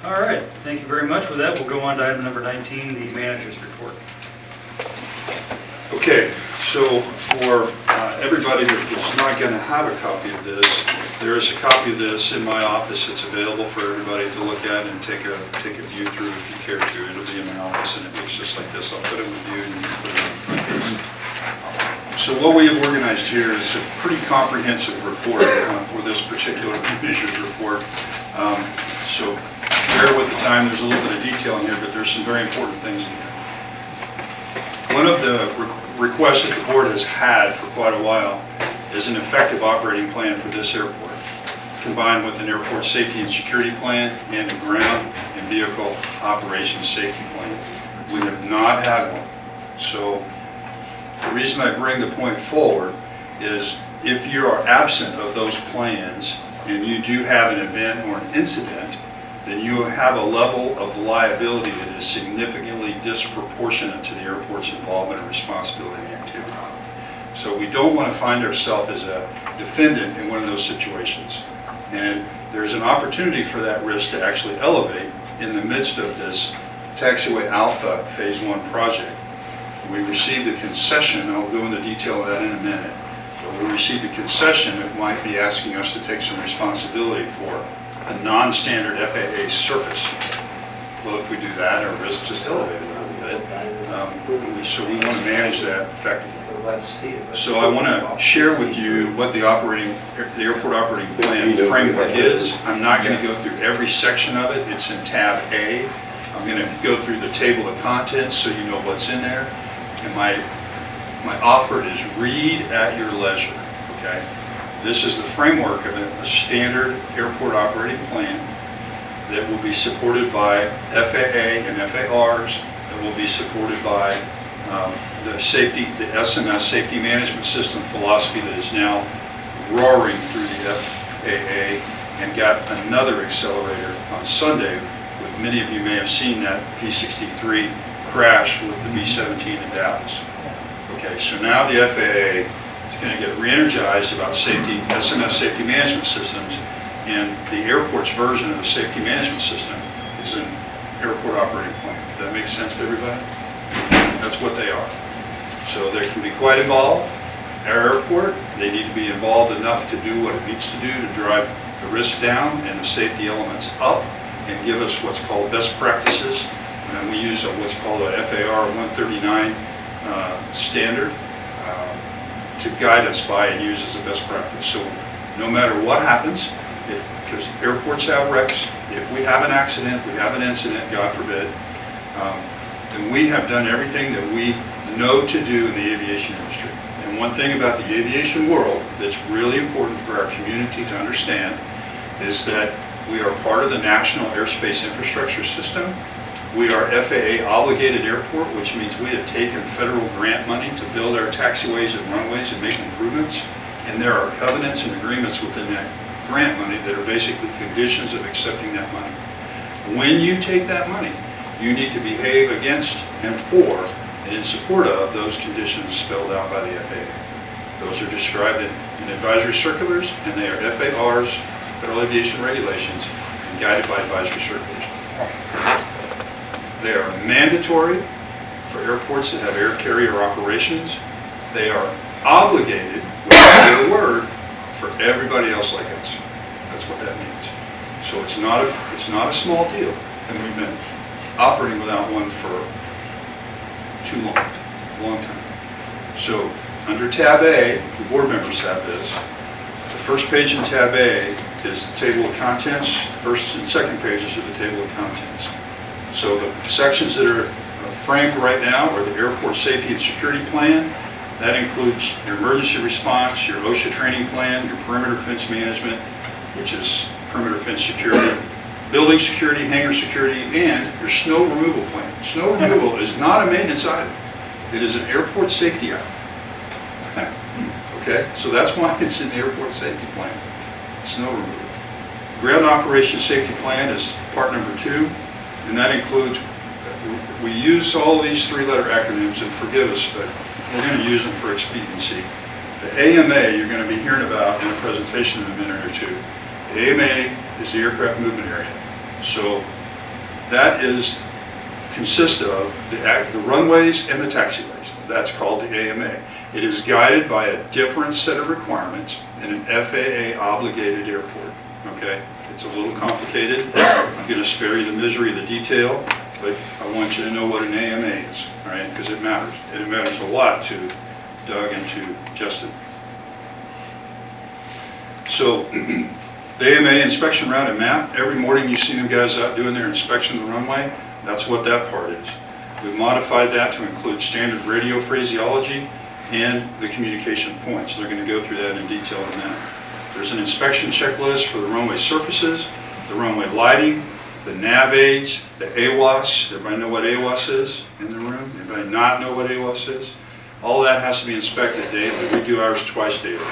All right, thank you very much. With that, we'll go on to item number 19, the manager's report. Okay, so for everybody that's not going to have a copy of this, there is a copy of this in my office. It's available for everybody to look at and take a view through if you care to. It'll be in my office, and it looks just like this. I'll put it with you, and you can put it on the front page. So what we have organized here is a pretty comprehensive report for this particular manager's report. So bear with the time. There's a little bit of detail in here, but there's some very important things in here. One of the requests that the board has had for quite a while is an effective operating plan for this airport, combined with an airport safety and security plan and a ground and vehicle operations safety plan. We have not had one. So the reason I bring the point forward is if you are absent of those plans and you do have an event or an incident, then you have a level of liability that is significantly disproportionate to the airport's involvement and responsibility and activity. So we don't want to find ourselves as a defendant in one of those situations. And there's an opportunity for that risk to actually elevate in the midst of this Taxiway Alpha Phase 1 project. We received a concession, I'll go into detail of that in a minute, but we received a concession that might be asking us to take some responsibility for a non-standard FAA surface. Well, if we do that, our risk just elevated a little bit. So we want to manage that effectively. So I want to share with you what the airport operating plan framework is. I'm not going to go through every section of it. It's in tab A. I'm going to go through the table of contents so you know what's in there. And my offer is read at your leisure, okay? This is the framework of a standard airport operating plan that will be supported by FAA and FARs, that will be supported by the SMS safety management system philosophy that is now roaring through the FAA and got another accelerator on Sunday. With many of you may have seen that P-63 crash with the B-17 in Dallas. Okay, so now the FAA is going to get re-energized about SMS safety management systems, and the airport's version of a safety management system is an airport operating plan. Does that make sense to everybody? That's what they are. So they can be quite involved. Our airport, they need to be involved enough to do what it needs to do to drive the risk down and the safety elements up and give us what's called best practices. And we use what's called a FAR 139 standard to guide us by and use as a best practice. So no matter what happens, because airports have wrecks, if we have an accident, if we have an incident, God forbid, then we have done everything that we know to do in the aviation industry. And one thing about the aviation world that's really important for our community to understand is that we are part of the National Airspace Infrastructure System. We are FAA obligated airport, which means we have taken federal grant money to build our taxiways and runways and make improvements. And there are covenants and agreements within that grant money that are basically conditions of accepting that money. When you take that money, you need to behave against and for and in support of those conditions spelled out by the FAA. Those are described in advisory circulars, and they are FARs, Federal Aviation Regulations, and guided by advisory circulars. They are mandatory for airports that have air carrier operations. They are obligated, with their word, for everybody else like us. That's what that means. So it's not a small deal, and we've been operating without one for too long time. So under tab A, if the board members have this, the first page in tab A is the table of contents. First and second pages are the table of contents. So the sections that are framed right now are the airport safety and security plan. That includes your emergency response, your OSHA training plan, your perimeter fence management, which is perimeter fence security, building security, hangar security, and your snow removal plan. Snow removal is not a maintenance item. It is an airport safety item. Okay, so that's why it's in the airport safety plan, snow removal. Ground operations safety plan is part number 2, and that includes, we use all these 3-letter acronyms, and forgive us, but we're going to use them for expediency. The AMA you're going to be hearing about in a presentation in a minute or two. The AMA is the aircraft movement area. So That consists of the runways and the taxiways. That's called the AMA. It is guided by a different set of requirements in an FAA obligated airport, okay? It's a little complicated. I'm going to spare you the misery of the detail, but I want you to know what an AMA is, all right? Because it matters. And it matters a lot to Doug and to Justin. So the AMA inspection route and map, every morning you see them guys out doing their inspection of the runway. That's what that part is. We've modified that to include standard radio phraseology and the communication points. They're going to go through that in detail in a minute. There's an inspection checklist for the runway surfaces, the runway lighting, the nav aids, the AWAS. Everybody know what AWAS is in the room? Anybody not know what AWAS is? All that has to be inspected daily. We do ours twice daily.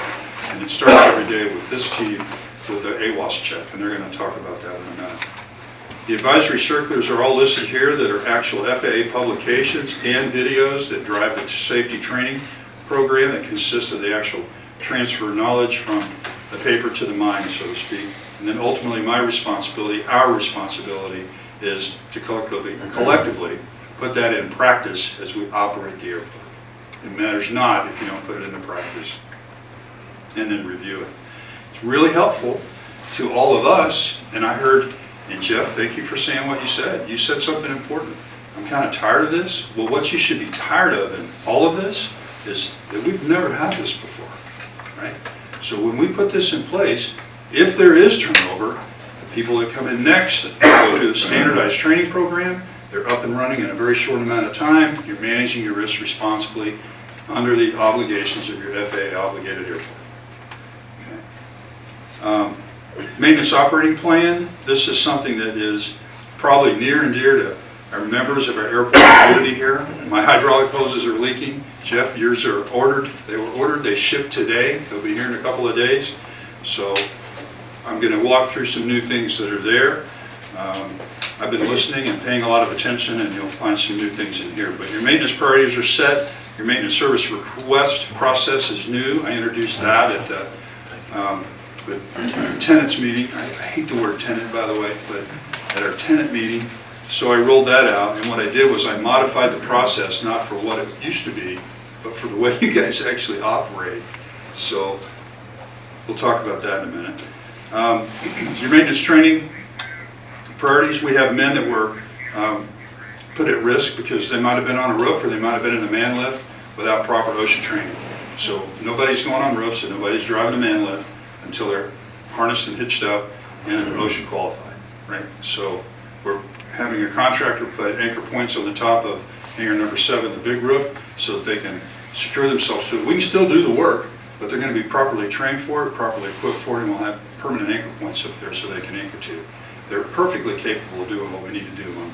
And it starts every day with this team with the AWAS check, and they're going to talk about that in a minute. The advisory circulars are all listed here that are actual FAA publications and videos that drive the safety training program that consists of the actual transfer of knowledge from the paper to the mind, so to speak. And then ultimately my responsibility, our responsibility, is to collectively put that in practice as we operate the airport. It matters not if you don't put it into practice and then review it. It's really helpful to all of us, and I heard, and Jeff, thank you for saying what you said. You said something important. I'm kind of tired of this. Well, what you should be tired of in all of this is that we've never had this before, right? So when we put this in place, if there is turnover, the people that come in next that go through the standardized training program, they're up and running in a very short amount of time. You're managing your risks responsibly under the obligations of your FAA obligated airport. Okay. Maintenance operating plan. This is something that is probably near and dear to our members of our airport community here. My hydraulic hoses are leaking. Jeff, yours are ordered. They were ordered. They shipped today. They'll be here in a couple of days. So I'm going to walk through some new things that are there. I've been listening and paying a lot of attention, and you'll find some new things in here. But your maintenance priorities are set. Your maintenance service request process is new. I introduced that at the tenants meeting. I hate the word tenant, by the way, but at our tenant meeting. So I rolled that out, and what I did was I modified the process, not for what it used to be, but for the way you guys actually operate. So we'll talk about that in a minute. Your maintenance training priorities, we have men that were put at risk because they might have been on a roof or they might have been in a man lift without proper OSHA training. So nobody's going on roofs and nobody's driving a man lift until they're harnessed and hitched up and OSHA qualified, right? So we're having a contractor put anchor points on the top of hangar number 7, the big roof, so that they can secure themselves to it. We can still do the work, but they're going to be properly trained for it, properly equipped for it, and we'll have permanent anchor points up there so they can anchor to it. They're perfectly capable of doing what we need to do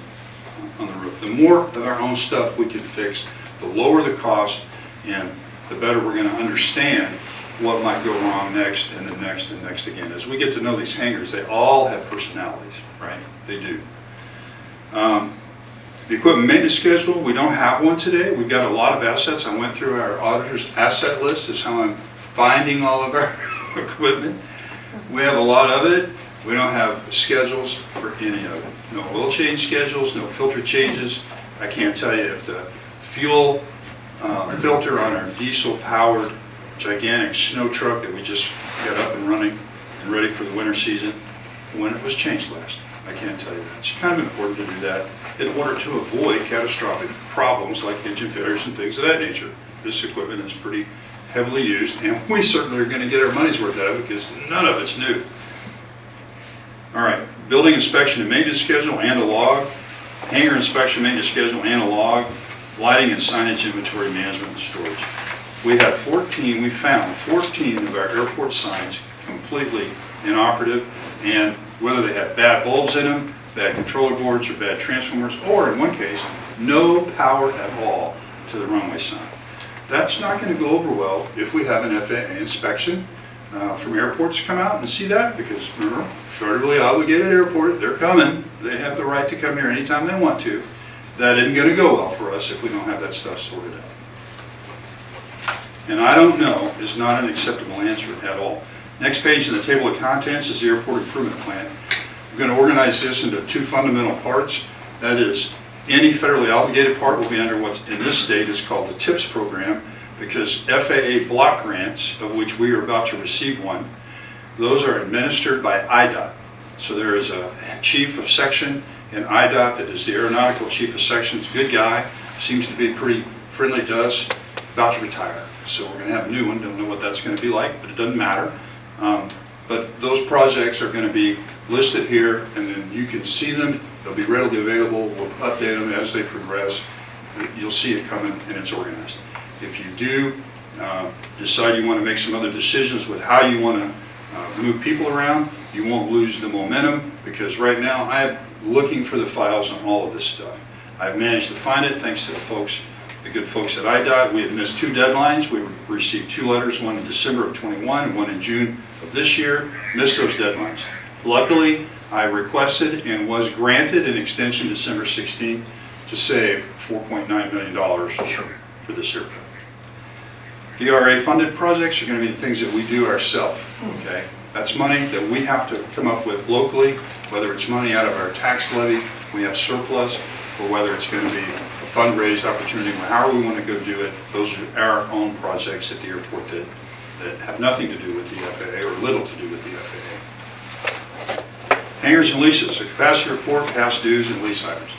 on the roof. The more of our own stuff we can fix, the lower the cost, and the better we're going to understand what might go wrong next, and then next, and next again. As we get to know these hangars, they all have personalities, right? They do. The equipment maintenance schedule, we don't have one today. We've got a lot of assets. I went through our auditor's asset list. Is how I'm finding all of our equipment. We have a lot of it. We don't have schedules for any of it. No oil change schedules, no filter changes. I can't tell you if the fuel filter on our diesel-powered gigantic snow truck that we just got up and running and ready for the winter season, when it was changed last. I can't tell you that. It's kind of important to do that in order to avoid catastrophic problems like engine failures and things of that nature. This equipment is pretty heavily used, and we certainly are going to get our money's worth out of it because none of it's new. All right, building inspection and maintenance schedule and a log, hangar inspection maintenance schedule and a log, lighting and signage inventory management and storage. We have 14, we found 14 of our airport signs completely inoperative, and whether they have bad bulbs in them, bad controller boards, or bad transformers, or in one case, no power at all to the runway sign. That's not going to go over well if we have an FAA inspection from airports to come out and see that, because remember, federally obligated airport, they're coming. They have the right to come here anytime they want to. That isn't going to go well for us if we don't have that stuff sorted out. And I don't know is not an acceptable answer at all. Next page in the table of contents is the airport improvement plan. We're going to organize this into two fundamental parts. That is, any federally obligated part will be under what's in this state is called the TIPS program, because FAA block grants, of which we are about to receive one, those are administered by IDOT. So there is a chief of section in IDOT that is the aeronautical chief of section. He's a good guy, seems to be pretty friendly to us, about to retire. So we're going to have a new one. Don't know what that's going to be like, but it doesn't matter. But those projects are going to be listed here, and then you can see them. They'll be readily available. We'll update them as they progress. You'll see it coming, and it's organized. If you do decide you want to make some other decisions with how you want to move people around, you won't lose the momentum, because right now I'm looking for the files on all of this stuff. I've managed to find it thanks to the good folks at IDOT. We had missed 2 deadlines. We received 2 letters, one in December of 21 and one in June of this year. Missed those deadlines. Luckily, I requested and was granted an extension December 16th to save $4.9 million for this airport. VRA funded projects are going to be the things that we do ourselves, okay? That's money that we have to come up with locally, whether it's money out of our tax levy, we have surplus, or whether it's going to be a fundraised opportunity, however we want to go do it. Those are our own projects at the airport that have nothing to do with the FAA or little to do with the FAA. Hangars and leases, a capacity report, past dues, and lease items.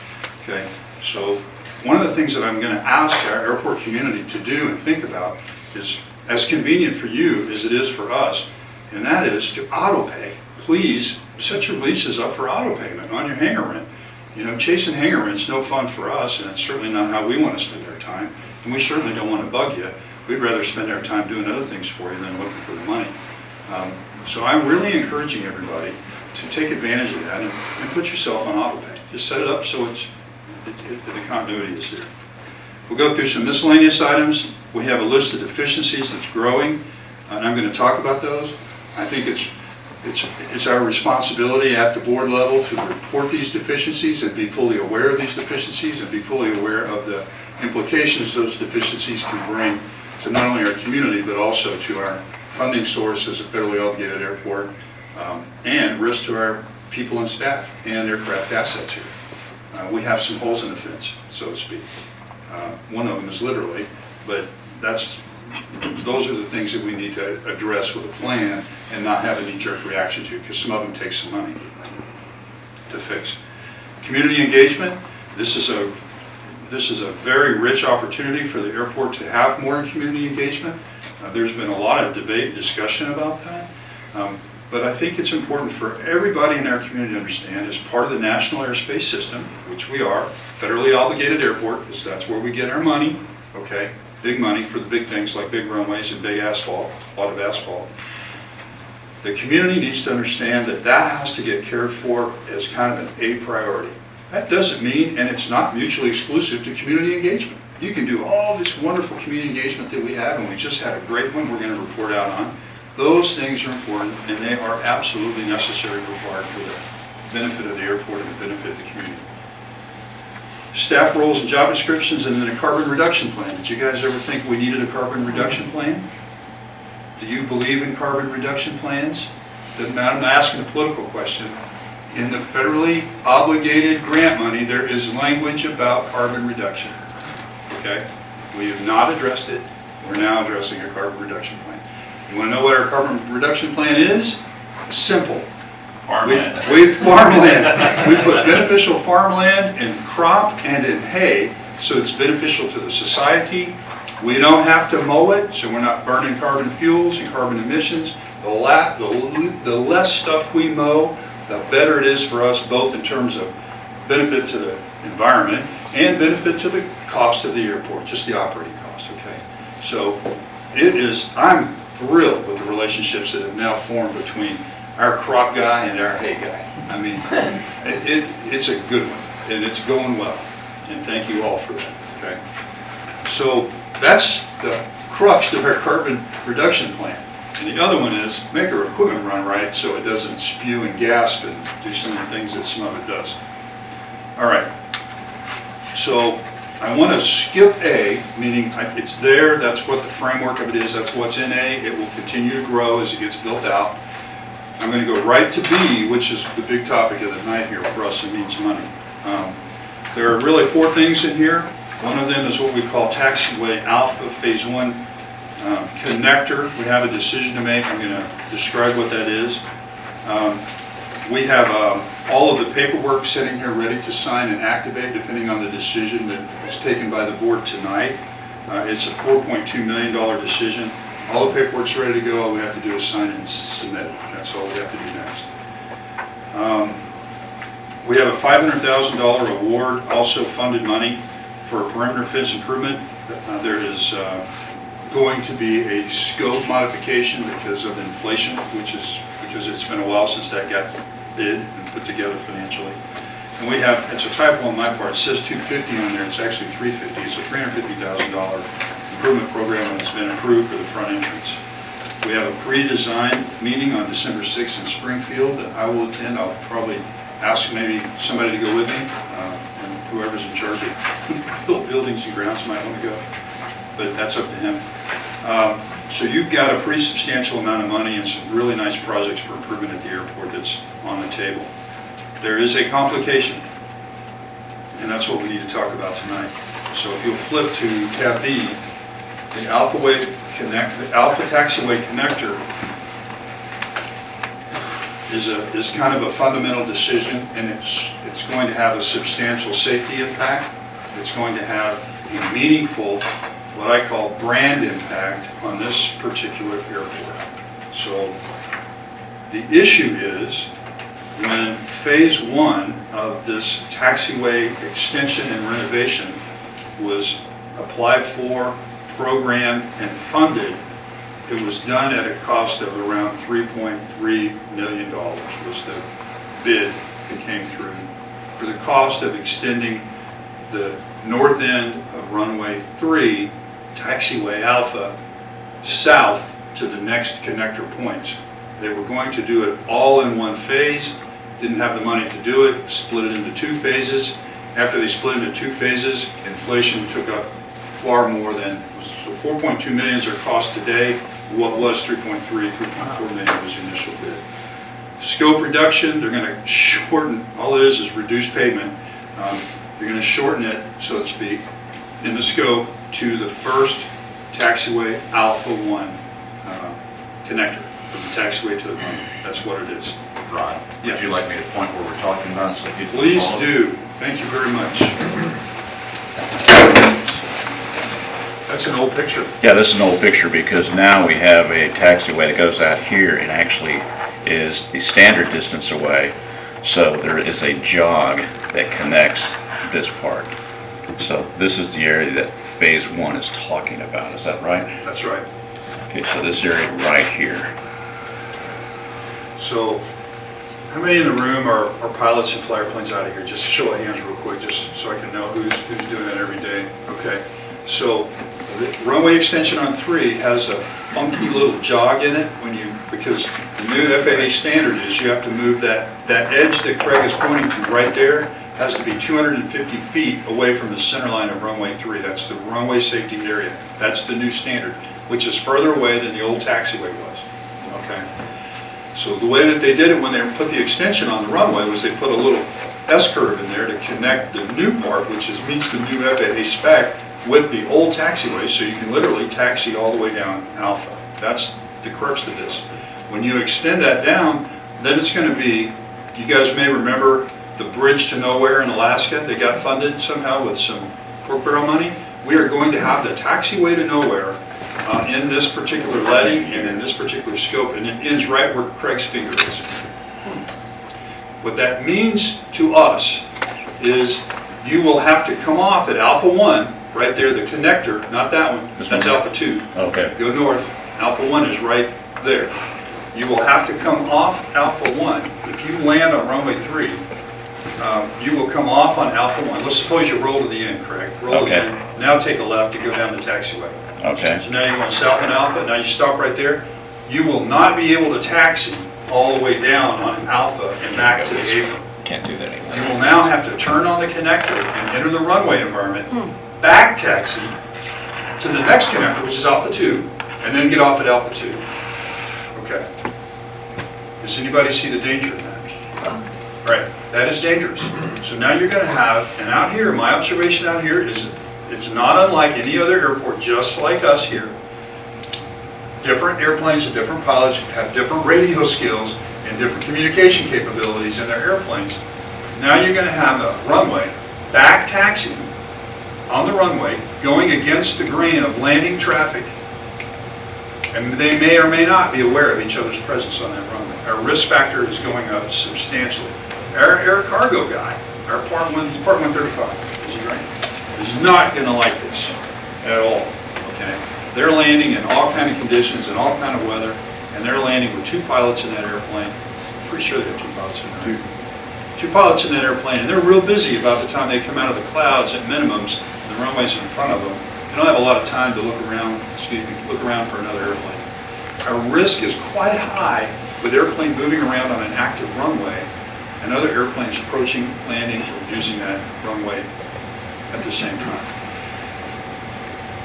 Okay, so one of the things that I'm going to ask our airport community to do and think about is as convenient for you as it is for us, and that is to auto pay. Please set your leases up for auto payment on your hangar rent. You know, chasing hangar rent's no fun for us, and it's certainly not how we want to spend our time, and we certainly don't want to bug you. We'd rather spend our time doing other things for you than looking for the money. So I'm really encouraging everybody to take advantage of that and put yourself on auto pay. Just set it up so the continuity is there. We'll go through some miscellaneous items. We have a list of deficiencies that's growing, and I'm going to talk about those. I think it's our responsibility at the board level to report these deficiencies and be fully aware of these deficiencies and be fully aware of the implications those deficiencies can bring to not only our community but also to our funding source as a federally obligated airport, and risk to our people and staff and aircraft assets here. We have some holes in the fence, so to speak. One of them is literally, but those are the things that we need to address with a plan and not have a knee-jerk reaction to, because some of them take some money to fix. Community engagement, this is a very rich opportunity for the airport to have more community engagement. There's been a lot of debate and discussion about that. But I think it's important for everybody in our community to understand, as part of the National Airspace System, which we are, federally obligated airport, because that's where we get our money, okay? Big money for the big things like big runways and big asphalt, a lot of asphalt. The community needs to understand that that has to get cared for as kind of an A priority. That doesn't mean, and it's not mutually exclusive to community engagement. You can do all this wonderful community engagement that we have, and we just had a great one we're going to report out on. Those things are important, and they are absolutely necessary and required for the benefit of the airport and the benefit of the community. Staff roles and job descriptions, and then a carbon reduction plan. Did you guys ever think we needed a carbon reduction plan? Do you believe in carbon reduction plans? Doesn't matter, I'm not asking a political question. In the federally obligated grant money, there is language about carbon reduction. Okay? We have not addressed it. We're now addressing a carbon reduction plan. You want to know what our carbon reduction plan is? Simple. Farmland. We farmland. We put beneficial farmland in crop and in hay, so it's beneficial to the society. We don't have to mow it, so we're not burning carbon fuels and carbon emissions. The less stuff we mow, the better it is for us, both in terms of benefit to the environment and benefit to the cost of the airport, just the operating cost, okay? So I'm thrilled with the relationships that have now formed between our crop guy and our hay guy. I mean, it's a good one, and it's going well, and thank you all for that, okay? So that's the crux of our carbon reduction plan. And the other one is make our equipment run right so it doesn't spew and gasp and do some of the things that some of it does. All right, so I want to skip A, meaning it's there, that's what the framework of it is, that's what's in A. It will continue to grow as it gets built out. I'm going to go right to B, which is the big topic of the night here for us. It means money. There are really 4 things in here. One of them is what we call taxiway alpha phase 1 connector. We have a decision to make. I'm going to describe what that is. We have all of the paperwork sitting here ready to sign and activate depending on the decision that is taken by the board tonight. It's a $4.2 million decision. All the paperwork's ready to go. All we have to do is sign and submit it. That's all we have to do next. We have a $500,000 award, also funded money for perimeter fence improvement. There is going to be a scope modification because of inflation, which is because it's been a while since that got bid and put together financially. And we have, it's a typo on my part, it says $250 on there, it's actually $350. It's a $350,000 improvement program that's been approved for the front entrance. We have a pre-design meeting on December 6th in Springfield that I will attend. I'll probably ask maybe somebody to go with me, and whoever's in charge of buildings and grounds might want to go, but that's up to him. So you've got a pretty substantial amount of money and some really nice projects for improvement at the airport that's on the table. There is a complication, and that's what we need to talk about tonight. So if you'll flip to tab B, the Alpha Taxiway Connector is kind of a fundamental decision, and it's going to have a substantial safety impact. It's going to have a meaningful, what I call brand impact on this particular airport. So the issue is when phase 1 of this taxiway extension and renovation was applied for, programmed, and funded, it was done at a cost of around $3.3 million was the bid that came through for the cost of extending the north end of runway 3, taxiway alpha, south to the next connector points. They were going to do it all in one phase, didn't have the money to do it, split it into 2 phases. After they split into 2 phases, inflation took up far more than, so 4.2 million is their cost today. What was 3.4 million was the initial bid. Scope reduction, they're going to shorten, all it is reduced pavement. They're going to shorten it, so to speak, in the scope to the first taxiway Alpha 1 connector, from the taxiway to the runway. That's what it is. Rod, would you like me to point where we're talking about so people Please follow? do. Thank you very much. That's an old picture. Yeah, this is an old picture because now we have a taxiway that goes out here and actually is the standard distance away. So there is a jog that connects this part. So this is the area that phase 1 is talking about. Is that right? That's right. Okay, so this area right here. So how many in the room are pilots and fly airplanes out of here? Just show of hands real quick, just so I can know who's doing that every day. Okay. So the runway extension on 3 has a funky little jog in it because the new FAA standard is you have to move that edge that Craig is pointing to right there has to be 250 feet away from the center line of runway 3. That's the runway safety area. That's the new standard, which is further away than the old taxiway was. Okay. So the way that they did it when they put the extension on the runway was they put a little S-curve in there to connect the new part, which meets the new FAA spec, with the old taxiway, so you can literally taxi all the way down Alpha. That's the crux of this. When you extend that down, then it's going to be, you guys may remember the bridge to nowhere in Alaska. They got funded somehow with some pork barrel money. We are going to have the taxiway to nowhere in this particular letting and in this particular scope, and it ends right where Craig's finger is. What that means to us is you will have to come off at Alpha 1, right there, the connector, not that one, that's Alpha 2. Okay. Go north, Alpha 1 is right there. You will have to come off Alpha 1. If you land on runway 3, you will come off on Alpha 1. Let's suppose you roll to the end, Craig. Roll to the end. Now take a left to go down the taxiway. Okay. So now you're going south on Alpha, now you stop right there. You will not be able to taxi all the way down on Alpha and back to the apron. Can't do that anymore. You will now have to turn on the connector and enter the runway environment, back taxi to the next connector, which is Alpha 2, and then get off at Alpha 2. Okay. Does anybody see the danger in that? Right, that is dangerous. So now you're going to have, and out here, my observation out here is it's not unlike any other airport, just like us here. Different airplanes and different pilots have different radio skills and different communication capabilities in their airplanes. Now you're going to have a runway, back taxiing on the runway, going against the grain of landing traffic. And they may or may not be aware of each other's presence on that runway. Our risk factor is going up substantially. Our air cargo guy, he's Part 135, is he right? Is not going to like this at all, okay? They're landing in all kind of conditions and all kind of weather, and they're landing with 2 pilots in that airplane. I'm pretty sure they have 2 pilots in there. 2 pilots in that airplane, and they're real busy about the time they come out of the clouds at minimums, and the runway's in front of them. They don't have a lot of time to look around for another airplane. Our risk is quite high with airplane moving around on an active runway and other airplanes approaching, landing, or using that runway at the same time.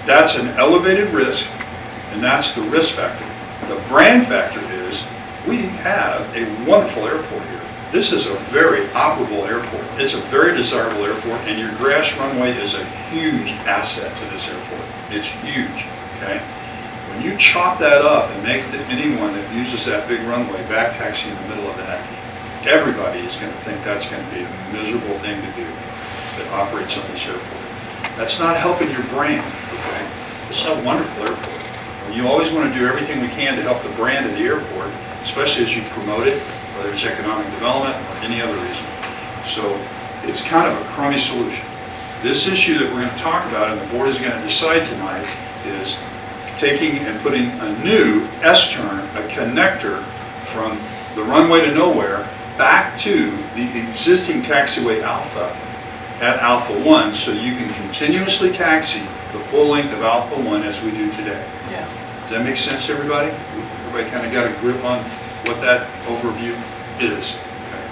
That's an elevated risk, and that's the risk factor. The brand factor is we have a wonderful airport here. This is a very operable airport. It's a very desirable airport, and your grass runway is a huge asset to this airport. It's huge, okay? When you chop that up and make anyone that uses that big runway back taxi in the middle of that, everybody is going to think that's going to be a miserable thing to do that operates on this airport. That's not helping your brand, okay? It's a wonderful airport. And you always want to do everything we can to help the brand of the airport, especially as you promote it, whether it's economic development or any other reason. So it's kind of a crummy solution. This issue that we're going to talk about and the board is going to decide tonight is taking and putting a new S-turn, a connector from the runway to nowhere back to the existing taxiway Alpha at Alpha 1 so you can continuously taxi the full length of Alpha 1 as we do today. Yeah. Does that make sense to everybody? Everybody kind of got a grip on what that overview is? Okay.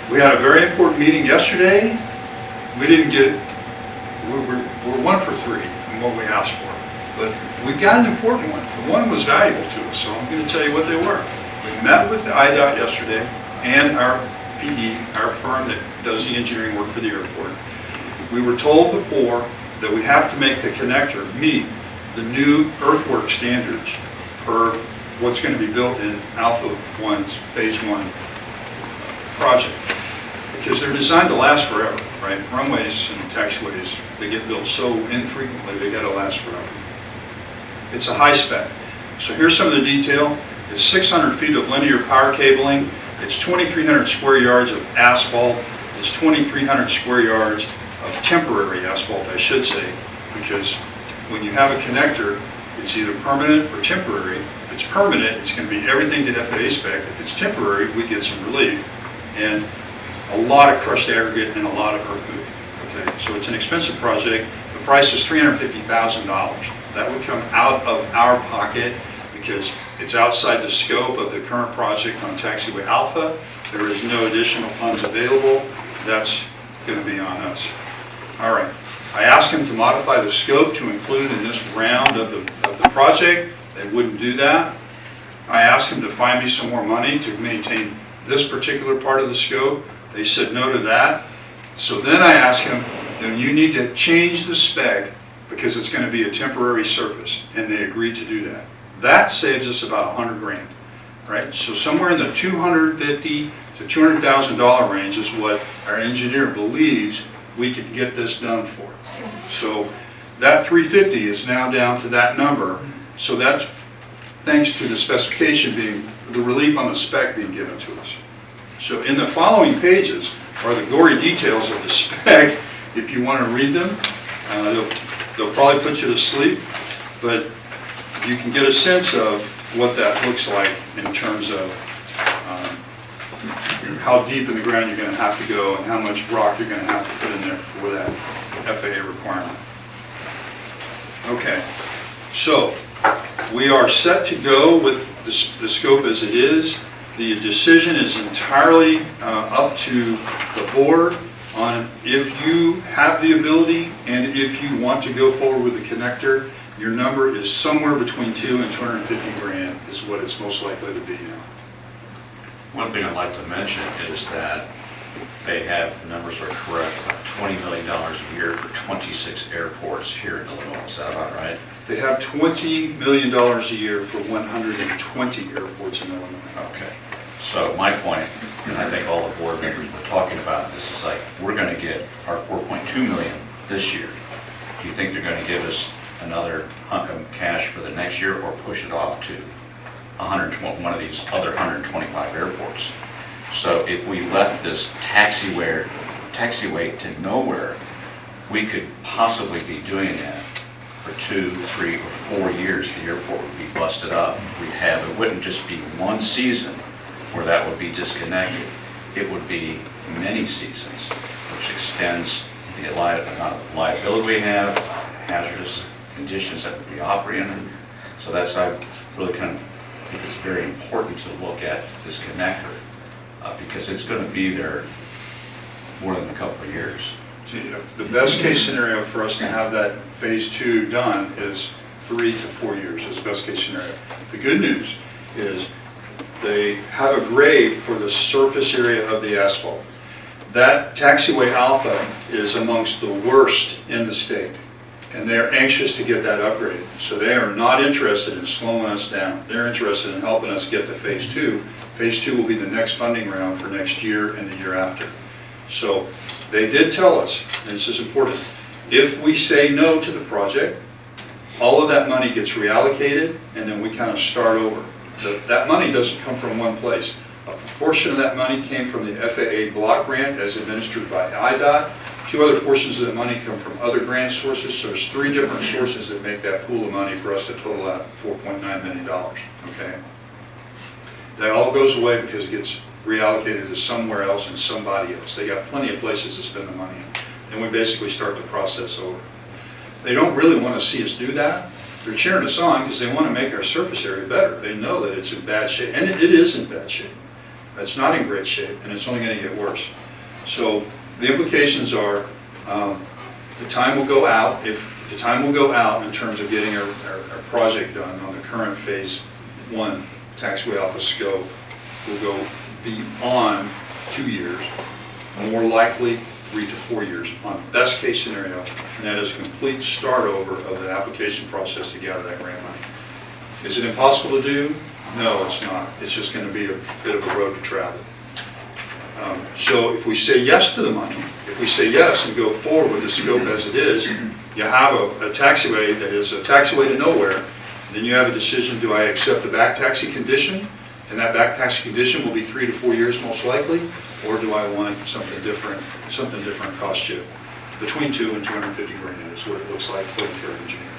We had a very important meeting yesterday. We didn't get, we're 1 for 3 in what we asked for. But we got an important one. The one was valuable to us, so I'm going to tell you what they were. We met with the IDOT yesterday and our PE, our firm that does the engineering work for the airport. We were told before that we have to make the connector meet the new earthwork standards per what's going to be built in Alpha 1's Phase 1 project. Because they're designed to last forever, right? Runways and taxiways, they get built so infrequently, they got to last forever. It's a high spec. So here's some of the detail. It's 600 feet of linear power cabling. It's 2,300 square yards of asphalt. It's 2,300 square yards of temporary asphalt, I should say, because when you have a connector, it's either permanent or temporary. If it's permanent, it's going to be everything to FAA spec. If it's temporary, we get some relief and a lot of crushed aggregate and a lot of earth moving. Okay, so it's an expensive project. The price is $350,000. That would come out of our pocket because it's outside the scope of the current project on Taxiway Alpha. There is no additional funds available. That's going to be on us. All right. I asked him to modify the scope to include in this round of the project. They wouldn't do that. I asked him to find me some more money to maintain this particular part of the scope. They said no to that. So then I asked him, you need to change the spec because it's going to be a temporary surface, and they agreed to do that. That saves us about $100,000, right? So somewhere in the $250,000 to $200,000 range is what our engineer believes we could get this done for. So that $350,000 is now down to that number. So that's thanks to the specification being, the relief on the spec being given to us. So in the following pages are the gory details of the spec. If you want to read them, they'll probably put you to sleep, but you can get a sense of what that looks like in terms of how deep in the ground you're going to have to go and how much rock you're going to have to put in there for that FAA requirement. Okay, so we are set to go with the scope as it is. The decision is entirely up to the board on if you have the ability and if you want to go forward with the connector. your number is somewhere between 2 and 250 grand is what it's most likely to be now. One thing I'd like to mention is that they have, the numbers are correct, about $20 million a year for 26 airports here in Illinois. Is that about right? They have $20 million a year for 120 airports in Illinois. Okay. So my point, and I think all the board members were talking about this, is like, we're going to get our 4.2 million this year. Do you think they're going to give us another hunk of cash for the next year, or push it off to 120, one of these other 125 airports? So if we left this taxiway to nowhere, we could possibly be doing that for 2, 3, or 4 years. The airport would be busted up. It wouldn't just be one season where that would be disconnected. It would be many seasons, which extends the amount of liability we have, hazardous conditions that would be operating in. So that's why I really kind of think it's very important to look at this connector, because it's going to be there more than a couple of years. The best case scenario for us to have that phase 2 done is 3 to 4 years is the best case scenario. The good news is they have a grade for the surface area of the asphalt. That taxiway alpha is amongst the worst in the state, and they're anxious to get that upgraded. So they are not interested in slowing us down. They're interested in helping us get to phase 2. Phase 2 will be the next funding round for next year and the year after. So they did tell us, and this is important, if we say no to the project, all of that money gets reallocated, and then we kind of start over. That money doesn't come from one place. A proportion of that money came from the FAA block grant as administered by IDOT. 2 other portions of the money come from other grant sources. So there's 3 different sources that make that pool of money for us to total out $4.9 million. Okay? That all goes away because it gets reallocated to somewhere else and somebody else. They got plenty of places to spend the money in. And we basically start the process over. They don't really want to see us do that. They're cheering us on because they want to make our surface area better. They know that it's in bad shape, and it is in bad shape. It's not in great shape, and it's only going to get worse. So the implications are the time will go out. If the time will go out in terms of getting our project done on the current phase 1 taxiway alpha scope, will go beyond 2 years, more likely 3 to 4 years on best case scenario, and that is a complete start over of the application process to gather that grant money. Is it impossible to do? No, it's not. It's just going to be a bit of a road to travel. So if we say yes to the money, if we say yes and go forward with the scope as it is, you have a taxiway that is a taxiway to nowhere, then you have a decision, do I accept the back taxi condition? And that back taxi condition will be 3 to 4 years most likely, or do I want something different cost you between 2 and 250 grand is what it looks like for the care engineer.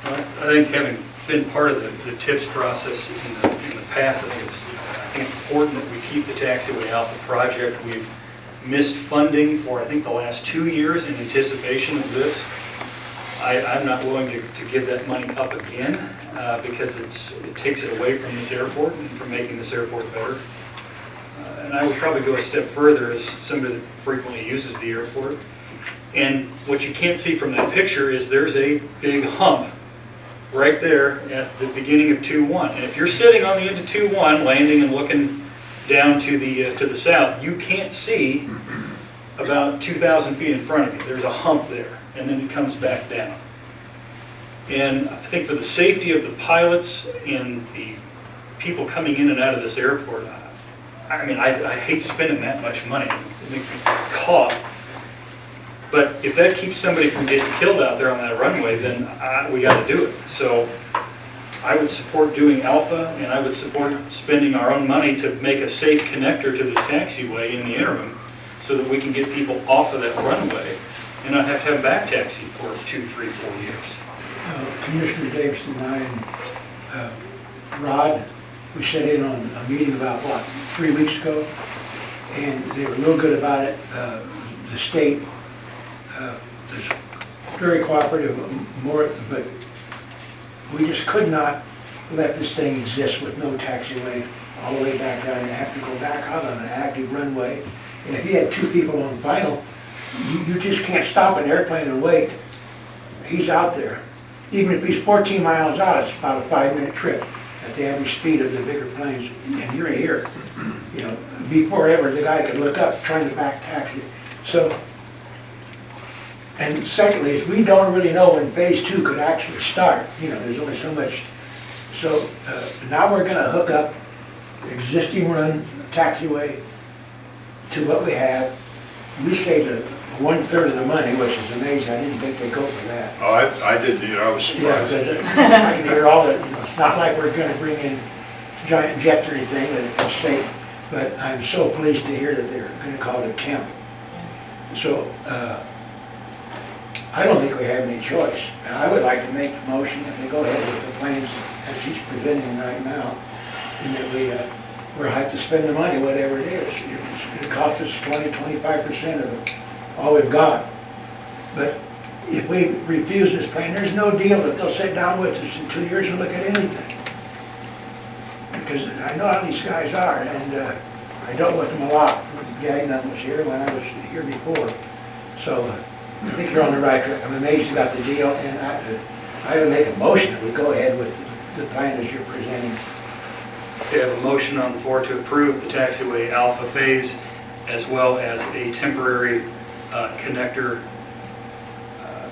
I think having been part of the TIPS process in the past, I think it's important that we keep the Taxiway Alpha project. We've missed funding for, I think, the last 2 years in anticipation of this. I'm not willing to give that money up again because it takes it away from this airport and from making this airport better. And I would probably go a step further as somebody that frequently uses the airport. And what you can't see from that picture is there's a big hump right there at the beginning of 2-1. And if you're sitting on the end of 2-1, landing and looking down to the south, you can't see about 2,000 feet in front of you. There's a hump there, and then it comes back down. And I think for the safety of the pilots and the people coming in and out of this airport, I mean, I hate spending that much money. It makes me cough. But if that keeps somebody from getting killed out there on that runway, then we got to do it. So I would support doing Alpha, and I would support spending our own money to make a safe connector to this taxiway in the interim so that we can get people off of that runway and not have to have back taxi for 2, 3, 4 years. Commissioner Davidson and I, Rod, we sat in on a meeting about, 3 weeks ago, and they were real good about it. The state is very cooperative, but we just could not let this thing exist with no taxiway all the way back down. You have to go back out on an active runway. And if you had 2 people on vinyl, you just can't stop an airplane and wait. He's out there. even if he's 14 miles out, it's about a 5-minute trip at the average speed of the bigger planes, and you're here. You know, before ever, the guy could look up trying to back taxi. So, and secondly, is we don't really know when phase 2 could actually start. You know, there's only so much. So now we're gonna hook up existing run taxiway to what we have. We saved 1/3 of the money, which is amazing. I didn't think they'd go for that. Oh, I didn't either, I was Yeah, surprised. because I can hear all the, you know, it's not like we're gonna bring in giant jets or anything, that it's safe. But I'm so pleased to hear that they're gonna call it a temp. So, I don't think we have any choice. I would like to make the motion that we go ahead with the plans as he's presenting right now, and that we're have to spend the money, whatever it is. It costs us 20-25% of all we've got. But if we refuse this plan, there's no deal that they'll sit down with us in 2 years and look at anything. Because I know how these guys are, and I dealt with them a lot. Gagnon was here when I was here before. So I think you're on the right track. I'm amazed you got the deal, and I would make a motion that we go ahead with the plan as you're presenting. We have a motion on the floor to approve the taxiway alpha phase as well as a temporary connector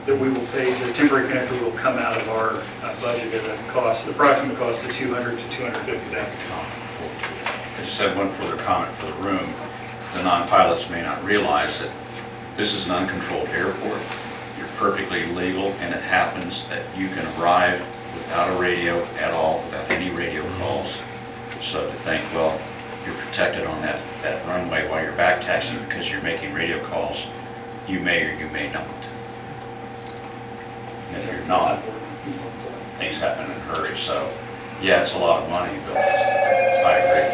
that we will pay. The temporary connector will come out of our budget at a cost, approximate cost of $200,000 to $250,000. I just have one further comment for the room. The non-pilots may not realize that this is an uncontrolled airport. You're perfectly legal, and it happens that you can arrive without a radio at all, without any radio calls. So to think, well, you're protected on that runway while you're back taxiing because you're making radio calls, you may or you may not. And if you're not, things happen in a hurry. So, yeah, it's a lot of money, but I agree.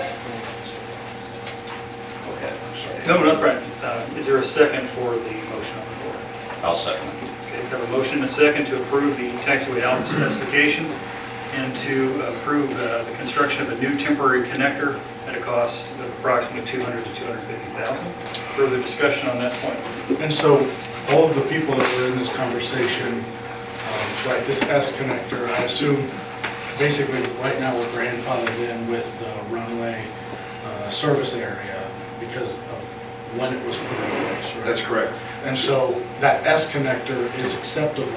Go ahead, I'm sorry. No, that's right. Is there a second for the motion on the floor? I'll second it. Okay, we have a motion and a second to approve the taxiway alpha specification and to approve the construction of a new temporary connector at a cost of approximately $200,000 to $250,000. Further discussion on that point? And so all of the people that were in this conversation, right, this S connector, I assume basically right now we're grandfathered in with the runway service area because of when it was put in place, right? That's correct. And so that S connector is acceptable,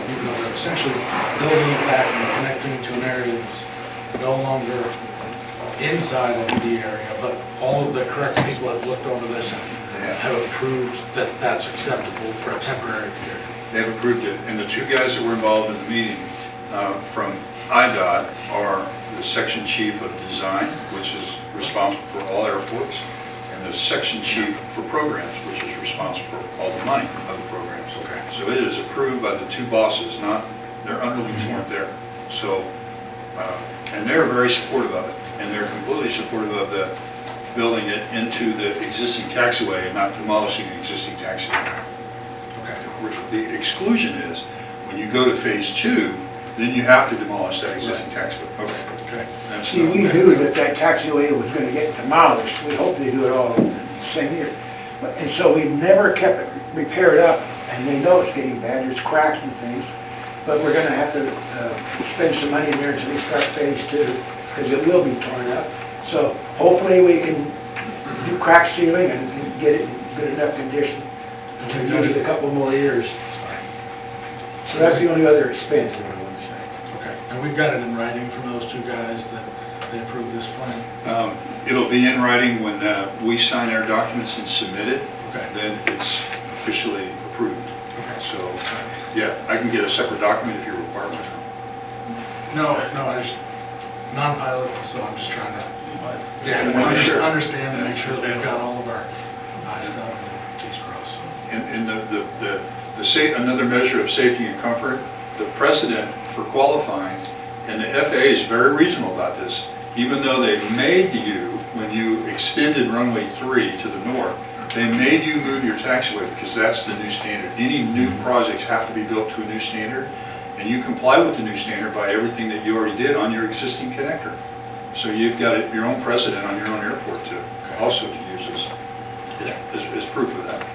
even though they're essentially building it back and connecting to an area that's no longer inside of the area, but all of the correct people have looked over this and have approved that that's acceptable for a temporary period. They've approved it, and the two guys that were involved in the meeting from IDOT are the section chief of design, which is responsible for all airports, and the section chief for programs, which is responsible for all the money of the programs. Okay. So it is approved by the two bosses, not, their underlings weren't there. So, and they're very supportive of it, and they're completely supportive of the building it into the existing taxiway and not demolishing the existing taxiway. Okay. The exclusion is, when you go to phase 2, then you have to demolish that existing taxiway. Okay. That's See, we knew that taxiway was gonna get demolished. We hoped they do it all in the same year. And so we never kept it repaired up, and they know it's getting bad. There's cracks and things. But we're gonna have to spend some money in there until they start phase 2, because it will be torn up. So hopefully we can do crack sealing and get it in good enough condition to use it a couple more years. So that's the only other expense that I want to say. Okay, and we've got it in writing from those two guys that they approved this plan? It'll be in writing when we sign our documents and submit it. Okay. Then it's officially approved. Okay. So, yeah, I can get a separate document if you require one. No, I just, non-pilot, so I'm just trying to, understand and make sure that we've got all of our I's dotted and T's crossed. And another measure of safety and comfort, the precedent for qualifying, and the FAA is very reasonable about this, even though they made you, when you extended runway 3 to the north, they made you move your taxiway because that's the new standard. Any new projects have to be built to a new standard, and you comply with the new standard by everything that you already did on your existing connector. So you've got your own precedent on your own airport to also to use as proof of that.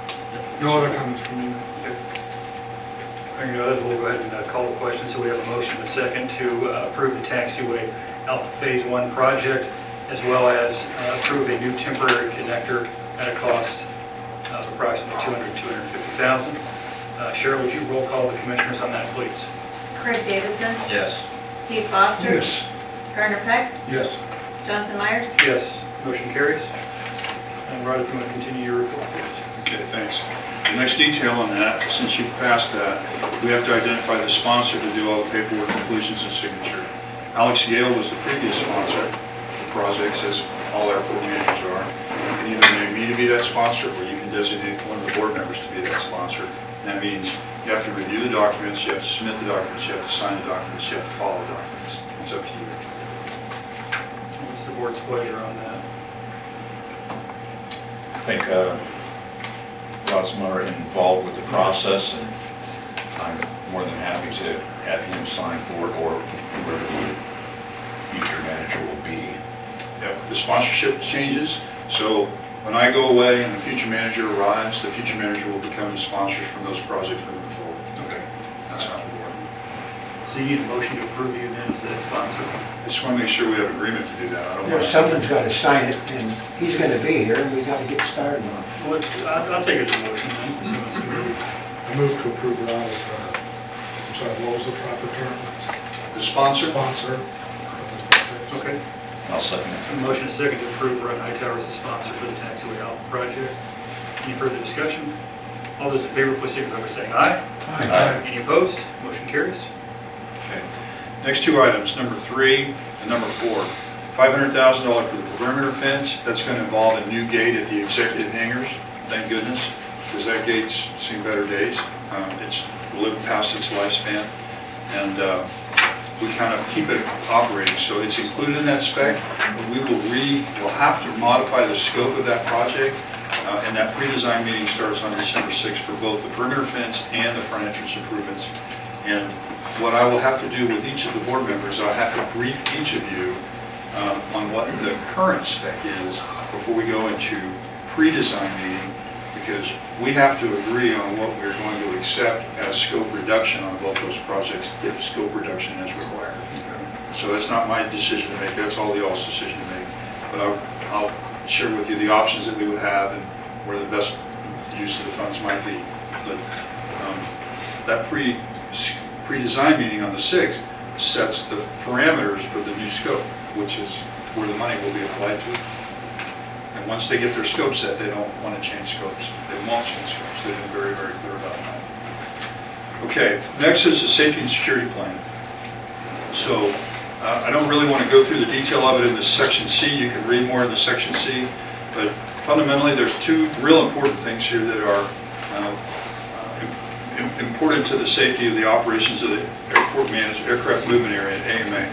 No other comments from you? Any others, we'll go ahead and call the question, so we have a motion and a second to approve the taxiway Alpha Phase 1 project, as well as approve a new temporary connector at a cost of approximately $250,000. Cheryl, would you roll call the commissioners on that, please? Craig Davidson, Yes. Steve Foster. Yes. Garner Peck, Yes. Jonathan Myers. Yes. Motion carries. And Rod, if you want to continue your report, please. Okay, thanks. The next detail on that, since you've passed that, we have to identify the sponsor to do all the paperwork, completions, and signature. Alex Gale was the previous sponsor of the projects, as all airport managers are. You can either name me to be that sponsor, or you can designate one of the board members to be that sponsor. That means you have to review the documents, you have to submit the documents, you have to sign the documents, you have to follow the documents. It's up to you. What's the board's pleasure on that? I think Rod's more involved with the process, and I'm more than happy to have him sign for it, or whoever the future manager will be. Yeah, the sponsorship changes, so when I go away and the future manager arrives, the future manager will become the sponsors from those projects moving forward. Okay. That's how it will work. So you need a motion to approve you then as that sponsor? I just want to make sure we have agreement to do that. I don't want There's someone's got to sign it, and he's going to be here, and we got to get started on it. Well, I'll take it as a motion then. So it's approved. I move to approve Rod as the, I'm sorry, what was the proper term? the sponsor. Sponsor. Okay. I'll second it. A motion and a second to approve Rod Hightower as the sponsor for the taxiway Alpha project. Any further discussion? All those in favor, please signify by saying aye. Aye. Any opposed? Motion carries. Okay. Next two items, number 3 and number 4. $500,000 for the perimeter fence. That's going to involve a new gate at the executive hangars, thank goodness, because that gate's seen better days. It's lived past its lifespan, and we kind of keep it operating. So it's included in that spec, but we'll have to modify the scope of that project, and that pre-design meeting starts on December 6th for both the perimeter fence and the front entrance improvements. And what I will have to do with each of the board members, I'll have to brief each of you on what the current spec is before we go into pre-design meeting, because we have to agree on what we're going to accept as scope reduction on both those projects if scope reduction is required. So that's not my decision to make, that's all the y'all's decision to make. But I'll share with you the options that we would have and where the best use of the funds might be. But that pre-design meeting on the 6th sets the parameters for the new scope, which is where the money will be applied to. And once they get their scope set, they don't want to change scopes. They won't change scopes. They've been very, very clear about that. Okay, next is the safety and security plan. So I don't really want to go through the detail of it in this section C. You can read more in the section C. But fundamentally, there's two real important things here that are important to the safety of the operations of the aircraft movement area at AMA.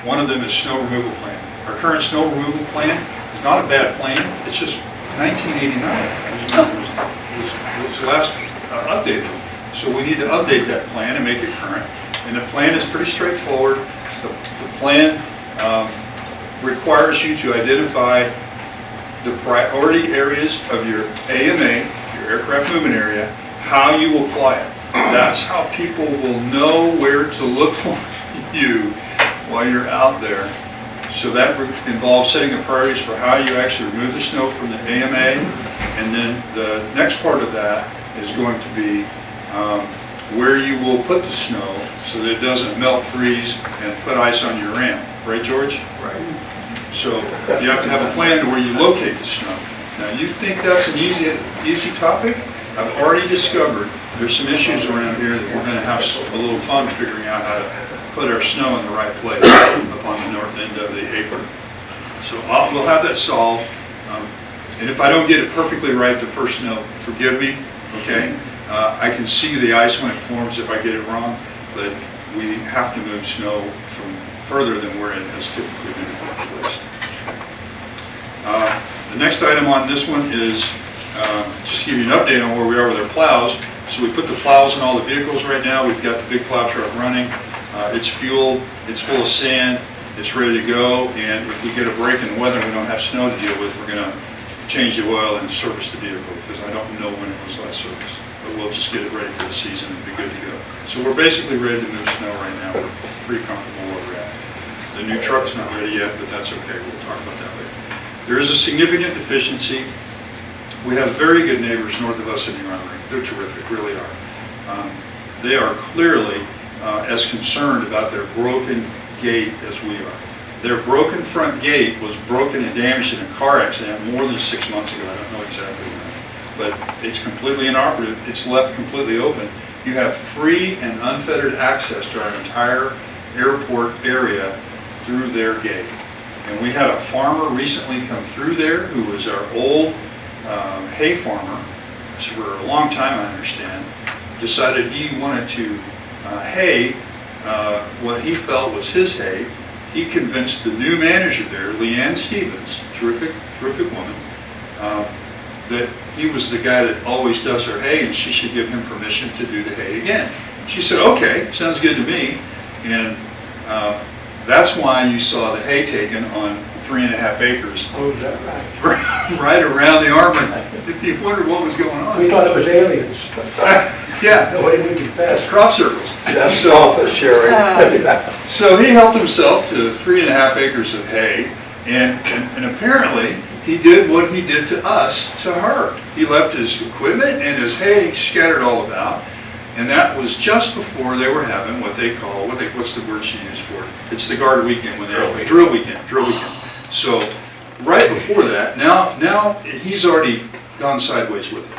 One of them is snow removal plan. Our current snow removal plan is not a bad plan. It's just 1989 was last updated. So we need to update that plan and make it current. And the plan is pretty straightforward. The plan requires you to identify the priority areas of your AMA, your aircraft movement area, how you apply it. That's how people will know where to look for you while you're out there. So that involves setting the priorities for how you actually remove the snow from the AMA, and then the next part of that is going to be where you will put the snow so that it doesn't melt, freeze, and put ice on your ramp. Right, George? Right. So you have to have a plan to where you locate the snow. Now you think that's an easy topic? I've already discovered there's some issues around here that we're going to have a little fun figuring out how to put our snow in the right place up on the north end of the apron. So we'll have that solved. And if I don't get it perfectly right the first snow, forgive me, okay? I can see the ice when it forms if I get it wrong, but we have to move snow from further than where it has typically been placed. The next item on this one is just to give you an update on where we are with our plows. So we put the plows in all the vehicles right now. We've got the big plow truck running. It's fueled, it's full of sand, it's ready to go, and if we get a break in the weather and we don't have snow to deal with, we're going to change the oil and service the vehicle, because I don't know when it was last serviced. but we'll just get it ready for the season and be good to go. So we're basically ready to move snow right now. We're pretty comfortable where we're at. The new truck's not ready yet, but that's okay. We'll talk about that later. There is a significant deficiency. We have very good neighbors north of us in the Armory. They're terrific, really are. They are clearly as concerned about their broken gate as we are. Their broken front gate was broken and damaged in a car accident more than 6 months ago. I don't know exactly when, but it's completely inoperative. It's left completely open. You have free and unfettered access to our entire airport area through their gate. And we had a farmer recently come through there who was our old hay farmer for a long time, I understand, decided he wanted to hay what he felt was his hay. He convinced the new manager there, Leanne Stevens, terrific woman, that he was the guy that always does her hay and she should give him permission to do the hay again. She said, okay, sounds good to me. And that's why you saw the hay taken on 3.5 acres. Oh, is that right? Right around the Armory. If you wondered what was going on. We thought it was aliens. Yeah. No way we confessed. Crop circles. That's So- selfish, Sherry. So he helped himself to 3.5 acres of hay, and apparently he did what he did to us to her. He left his equipment and his hay scattered all about, and that was just before they were having what they call, what's the word she used for it? It's the guard weekend when they drill weekend. So right before that, now he's already gone sideways with it.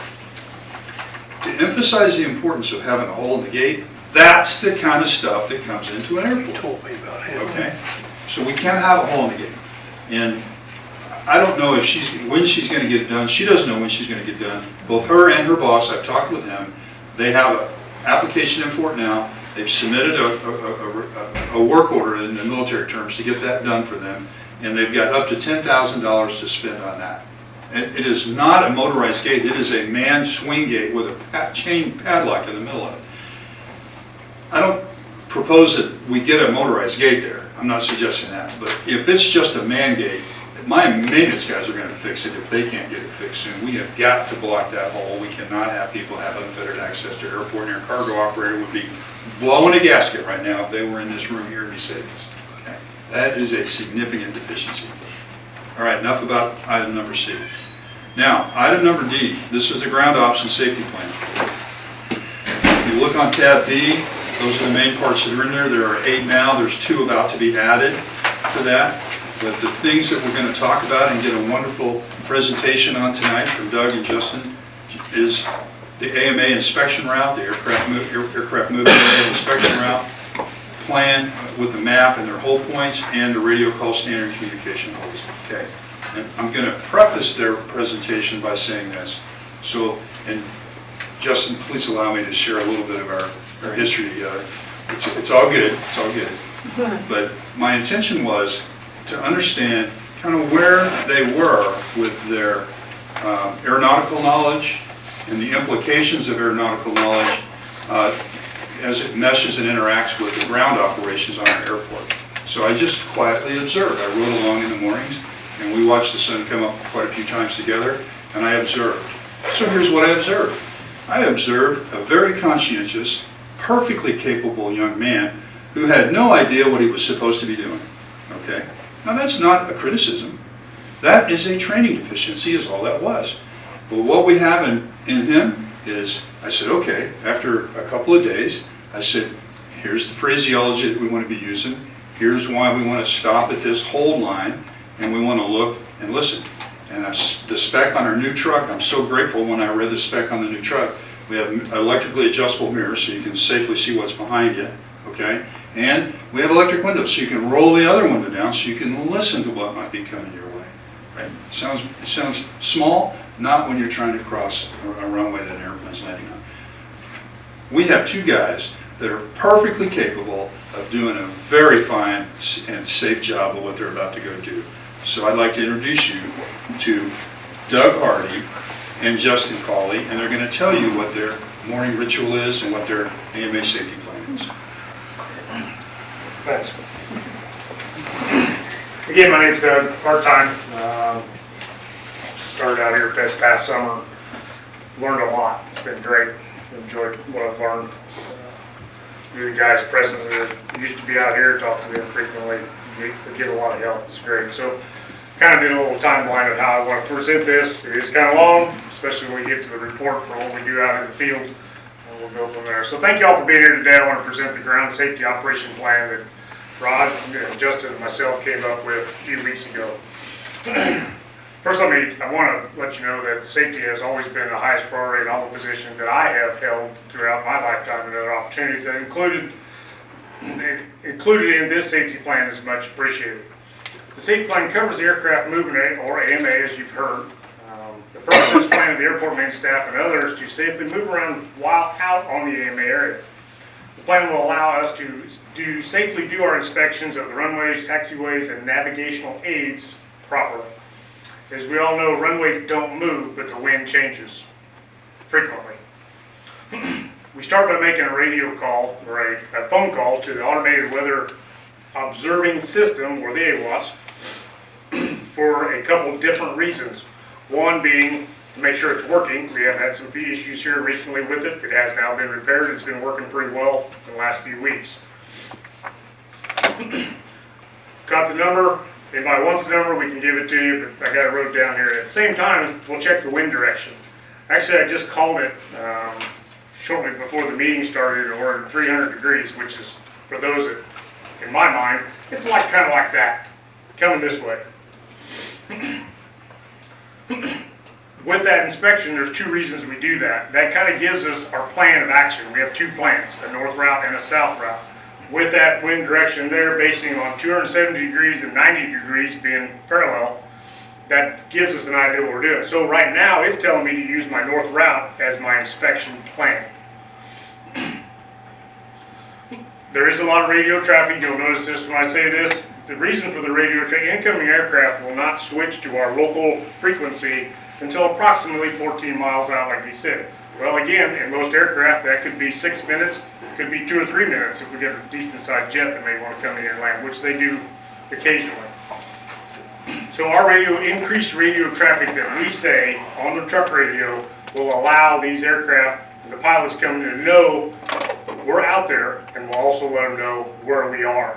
To emphasize the importance of having a hole in the gate, that's the kind of stuff that comes into an airport. Told me about him. Okay, so we can't have a hole in the gate. And I don't know if when she's going to get it done. She doesn't know when she's going to get done. Both her and her boss, I've talked with them. They have an application in for it now. They've submitted a work order in the military terms to get that done for them. And they've got up to $10,000 to spend on that. And it is not a motorized gate. It is a manned swing gate with a chain padlock in the middle of it. I don't propose that we get a motorized gate there. I'm not suggesting that. But if it's just a man gate, my maintenance guys are going to fix it if they can't get it fixed soon. We have got to block that hole. We cannot have people have unfettered access to airport. And your cargo operator would be blowing a gasket right now if they were in this room here and be saying this. Okay? That is a significant deficiency. All right, enough about item number C. Now, item number D, this is the ground ops and safety plan. If you look on tab D, those are the main parts that are in there. There are 8 now, there's 2 about to be added to that. But the things that we're going to talk about and get a wonderful presentation on tonight from Doug and Justin is the AMA inspection route, the aircraft moving area inspection route, plan with the map and their hold points, and the radio call standard communication holds. Okay. And I'm going to preface their presentation by saying this. So, and Justin, please allow me to share a little bit of our history together. It's all good. It's all good. But my intention was to understand kind of where they were with their aeronautical knowledge and the implications of aeronautical knowledge as it meshes and interacts with the ground operations on our airport. So I just quietly observed. I rode along in the mornings, and we watched the sun come up quite a few times together, and I observed. So here's what I observed. I observed a very conscientious, perfectly capable young man who had no idea what he was supposed to be doing. Okay? Now that's not a criticism. That is a training deficiency is all that was. But what we have in him is, I said, okay, after a couple of days, I said, here's the phraseology that we want to be using. Here's why we want to stop at this hold line, and we want to look and listen. And the spec on our new truck, I'm so grateful when I read the spec on the new truck. We have electrically adjustable mirrors so you can safely see what's behind you, okay? And we have electric windows so you can roll the other window down so you can listen to what might be coming your way, right? It sounds small, not when you're trying to cross a runway that an airplane's landing on. We have 2 guys that are perfectly capable of doing a very fine and safe job of what they're about to go do. So I'd like to introduce you to Doug Hardy and Justin Cawley, and they're going to tell you what their morning ritual is and what their AMA safety plan is. Thanks. Again, my name's Doug, part-time. Started out here this past summer. Learned a lot. It's been great. enjoyed what I've learned. You guys present that used to be out here, talk to them frequently, they get a lot of help, it's great. So kind of did a little timeline of how I want to present this. It is kind of long, especially when we get to the report for what we do out in the field, and we'll go from there. So thank you all for being here today. I want to present the ground safety operation plan that Rod, Justin, and myself came up with a few weeks ago. First, I want to let you know that safety has always been the highest priority in all the positions that I have held throughout my lifetime, and other opportunities that included in this safety plan is much appreciated. The safety plan covers the aircraft movement, or AMA, as you've heard. The purpose of this plan of the airport maintenance staff and others to safely move around while out on the AMA area. The plan will allow us to safely do our inspections of the runways, taxiways, and navigational aids properly. As we all know, runways don't move, but the wind changes frequently. We start by making a radio call, or a phone call to the automated weather observing system, or the AWOS, for a couple different reasons. One being to make sure it's working. We have had some issues here recently with it. It has now been repaired. It's been working pretty well in the last few weeks. Got the number. Anybody wants the number, we can give it to you, but I got it wrote down here. At the same time, we'll check the wind direction. Actually, I just called it shortly before the meeting started, and we're at 300 degrees, which is, for those that, in my mind, it's like kind of like that, coming this way. With that inspection, there's two reasons we do that. That kind of gives us our plan of action. We have two plans, a north route and a south route. With that wind direction there, basing on 270 degrees and 90 degrees being parallel, that gives us an idea what we're doing. So right now, it's telling me to use my north route as my inspection plan. There is a lot of radio traffic. You'll notice this when I say this. The reason for the radio traffic, incoming aircraft will not switch to our local frequency until approximately 14 miles out, like he said. Well, again, in most aircraft, that could be 6 minutes, could be 2 or 3 minutes if we get a decent sized jet that may want to come in here and land, which they do occasionally. So our increased radio traffic that we say on the truck radio will allow these aircraft, the pilots coming in, to know we're out there, and we'll also let them know where we are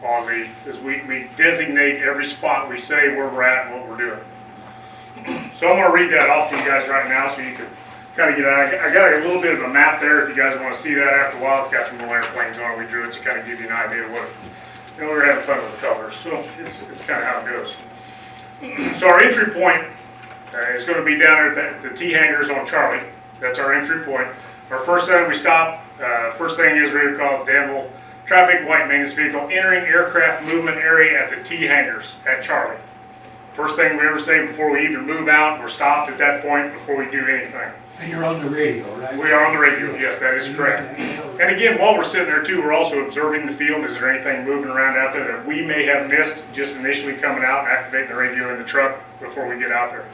on because we designate every spot we say where we're at and what we're doing. So I'm going to read that off to you guys right now so you can kind of get I got a little bit of a map there if you guys want to see that after a while. It's got some little airplanes on it. We drew it to kind of give you an idea of what, we're having fun with the colors. So it's kind of how it goes. So our entry point is going to be down there at the T hangars on Charlie. That's our entry point. Our first time we stop, first thing is radio call Danville traffic, white maintenance vehicle entering aircraft movement area at the T hangars at Charlie. First thing we ever say before we even move out, we're stopped at that point before we do anything. And you're on the radio, right? We are on the radio, yes, that is correct. And again, while we're sitting there too, we're also observing the field. Is there anything moving around out there that we may have missed just initially coming out and activating the radio in the truck before we get out there?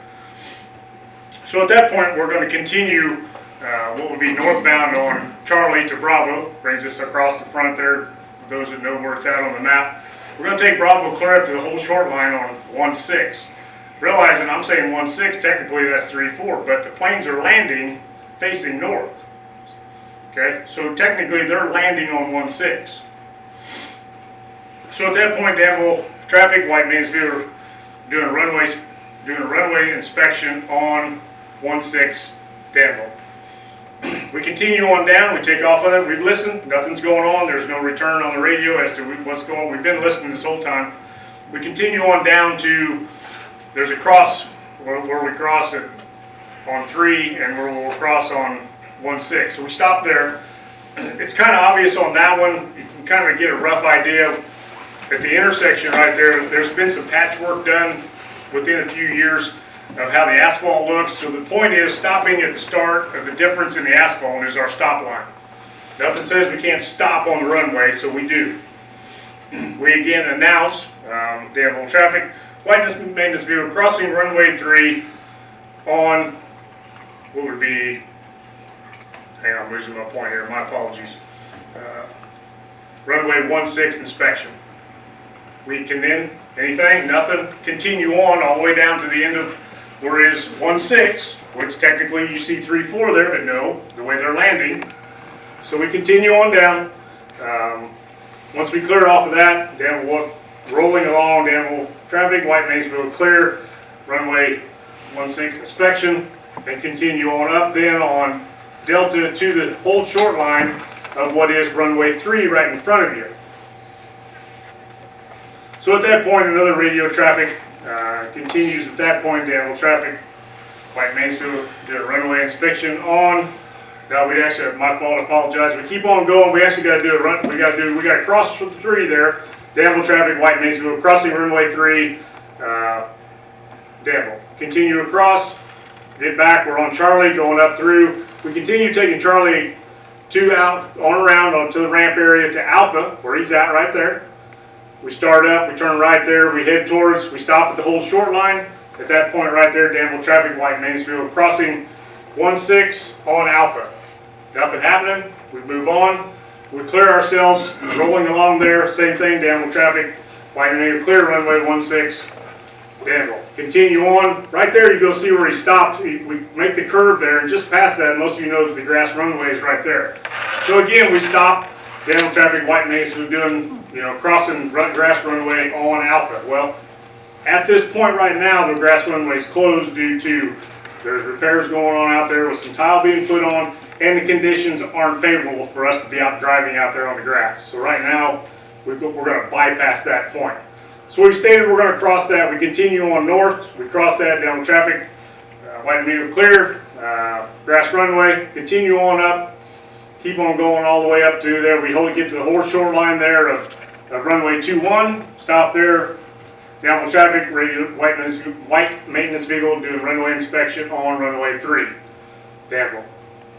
So at that point, we're going to continue what would be northbound on Charlie to Bravo, brings us across the front there, for those that know where it's at on the map. We're going to take Bravo clear up to the whole short line on 1-6. Realizing I'm saying 1-6, technically that's 3-4, but the planes are landing facing north. Okay, so technically they're landing on 1-6. So at that point, Danville traffic, white maintenance vehicle doing a runway inspection on 1-6 Danville. We continue on down, we take off on it, we listen, nothing's going on, there's no return on the radio as to what's going on. We've been listening this whole time. We continue on down to, there's a cross where we cross it on 3 and where we'll cross on 1-6. So we stop there. It's kind of obvious on that one, you can kind of get a rough idea. At the intersection right there, there's been some patchwork done within a few years of how the asphalt looks. So the point is, stopping at the start of the difference in the asphalt is our stop line. Nothing says we can't stop on the runway, so we do. We again announce, Danville traffic, white maintenance vehicle crossing runway 3 on what would be, hang on, I'm losing my point here, my apologies. Runway 1-6 inspection. We can then, anything, nothing, continue on all the way down to the end of whereas 1-6, which technically you see 3-4 there, but no, the way they're landing. So we continue on down. Once we clear off of that, then we'll walk rolling along, then we'll traffic, White Mansfield clear, runway 16 inspection, and continue on up then on Delta to the whole short line of what is runway 3 right in front of you. So at that point, another radio traffic continues at that point, then we'll traffic, White Mansfield did a runway inspection on. Now we actually, my fault, apologize. We keep on going. We actually got to do a run. We got to cross for the 3 there. Danville traffic, White Mansfield, crossing runway 3. Danville. Continue across. Get back. We're on Charlie, going up through. We continue taking Charlie 2 out on around onto the ramp area to Alpha, where he's at right there. We start up. We turn right there. We head towards. We stop at the whole short line. At that point right there, Danville traffic, White Mansfield, crossing 16 on Alpha. Nothing happening. We move on. We clear ourselves, rolling along there. Same thing, Danville traffic, White Mansfield, clear runway 16, Danville. Continue on. Right there, you go see where he stopped. We make the curve there, and just past that, most of you know that the grass runway is right there. So again, we stop. Danville traffic, White Mansfield, doing, crossing grass runway on Alpha. Well, at this point right now, the grass runway is closed due to there's repairs going on out there with some tile being put on, and the conditions aren't favorable for us to be out driving out there on the grass. So right now, we're going to bypass that point. So we stated we're going to cross that. We continue on north. We cross that down traffic, White Mansfield clear, grass runway. Continue on up. Keep on going all the way up to there. We get to the whole short line there of runway 21. Stop there. Down traffic, white maintenance vehicle doing runway inspection on runway 3. Danville.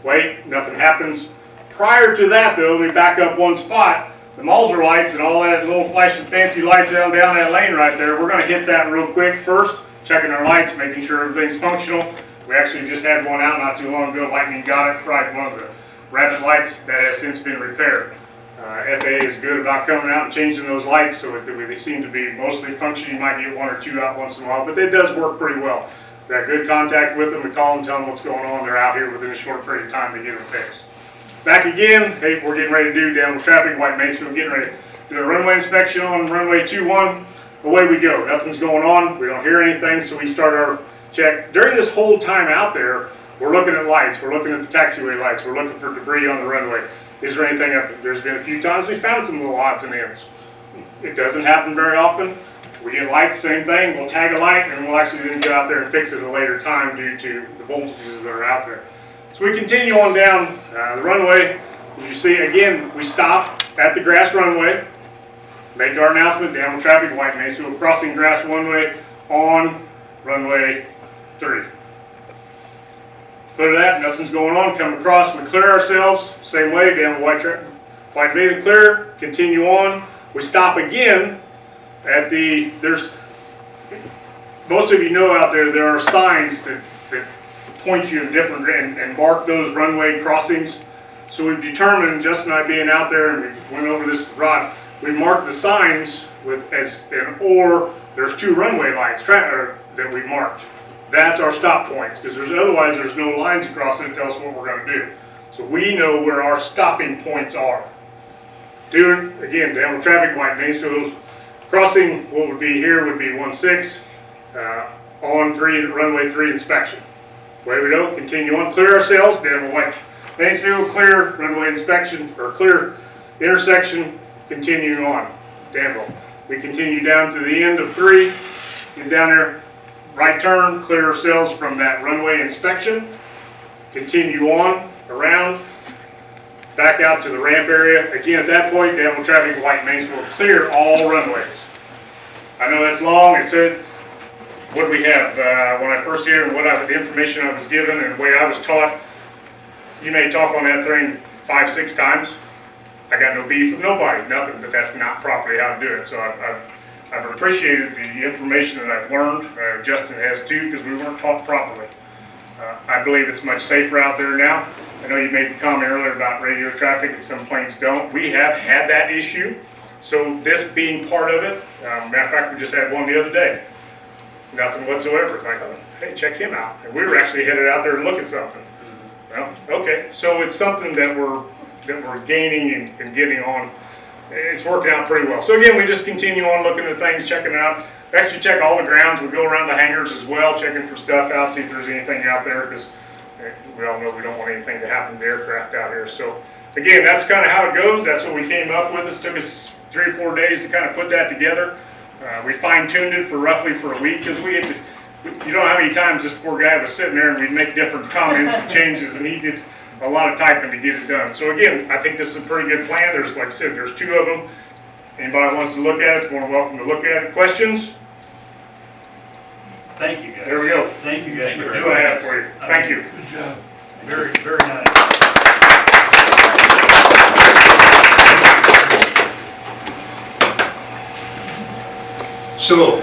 Wait, nothing happens. Prior to that though, we back up one spot. The Mulser lights and all that little flashing fancy lights down that lane right there, we're going to hit that real quick first. Checking our lights, making sure everything's functional. We actually just had one out not too long ago. Lightning got it, fried one of the rabbit lights that has since been repaired. FAA is good about coming out and changing those lights, so they seem to be mostly functioning. You might get 1 or 2 out once in a while, but it does work pretty well. We got good contact with them. We call them, tell them what's going on. They're out here within a short period of time to get them fixed. Back again, hey, we're getting ready to do down traffic, White Mansfield, getting ready to do a runway inspection on runway 21. Away we go. Nothing's going on. We don't hear anything, so we start our check. During this whole time out there, we're looking at lights. We're looking at the taxiway lights. We're looking for debris on the runway. Is there anything up there? There's been a few times we found some little odds and ends. It doesn't happen very often. We get lights, same thing. We'll tag a light and we'll actually then go out there and fix it at a later time due to the voltages that are out there. So we continue on down the runway. As you see, again, we stop at the grass runway, make our announcement, down traffic, White Mansfield, crossing grass runway on runway 3. Clear that, nothing's going on, come across, we clear ourselves, same way, down White Mansfield clear, continue on. We stop again at most of you know out there are signs that point you in different, and mark those runway crossings. So we've determined, Justin and I being out there, and we went over this with Rod, we marked the signs or there's 2 runway lights that we marked. That's our stop points, because otherwise there's no lines across it to tell us what we're going to do. So we know where our stopping points are. Again, down the traffic, White Mansfield, crossing what would be here would be 16, on 3, runway 3 inspection. Away we go, continue on, clear ourselves, down White Mansfield, clear, runway inspection, or clear intersection, continue on, Danville. We continue down to the end of 3, get down there, right turn, clear ourselves from that runway inspection, continue on, around, back out to the ramp area. Again, at that point, Danville traffic, White Mansfield, clear all runways. I know that's long. It said, what do we have? When I first hear the information I was given and the way I was taught, you may talk on that thing 5, 6 times. I got no beef with nobody, nothing, but that's not properly how to do it. So I've appreciated the information that I've learned. Justin has too, because we weren't taught properly. I believe it's much safer out there now. I know you made the comment earlier about radio traffic and some planes don't. We have had that issue. So this being part of it, matter of fact, we just had one the other day. Nothing whatsoever. And I thought, hey, check him out. And we were actually headed out there to look at something. Well, okay, so it's something that we're gaining and getting on. It's working out pretty well. So again, we just continue on looking at things, checking out. We actually check all the grounds. We go around the hangars as well, checking for stuff out, see if there's anything out there, because we all know we don't want anything to happen to the aircraft out here. So again, that's kind of how it goes. That's what we came up with. It took us 3 or 4 days to kind of put that together. We fine-tuned it for roughly a week, because you don't know how many times this poor guy was sitting there and we'd make different comments and changes, and he did a lot of typing to get it done. So again, I think this is a pretty good plan. There's, like I said, there's 2 of them. Anybody wants to look at it, is more than welcome to look at it. Questions? Thank you, guys. There we go. Thank you, guys. That's what I have for you. Thank you. Good job. Very, very nice. So,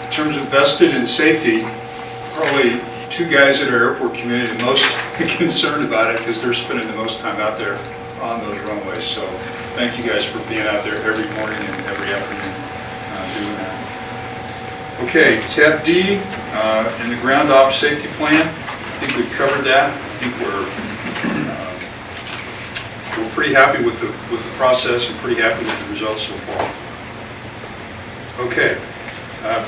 in terms of vested in safety, probably 2 guys at our airport community the most concerned about it, because they're spending the most time out there on those runways. So thank you guys for being out there every morning and every afternoon doing that. Okay, tab D, in the ground op safety plan, I think we've covered that. I think we're pretty happy with the process and pretty happy with the results so far. Okay,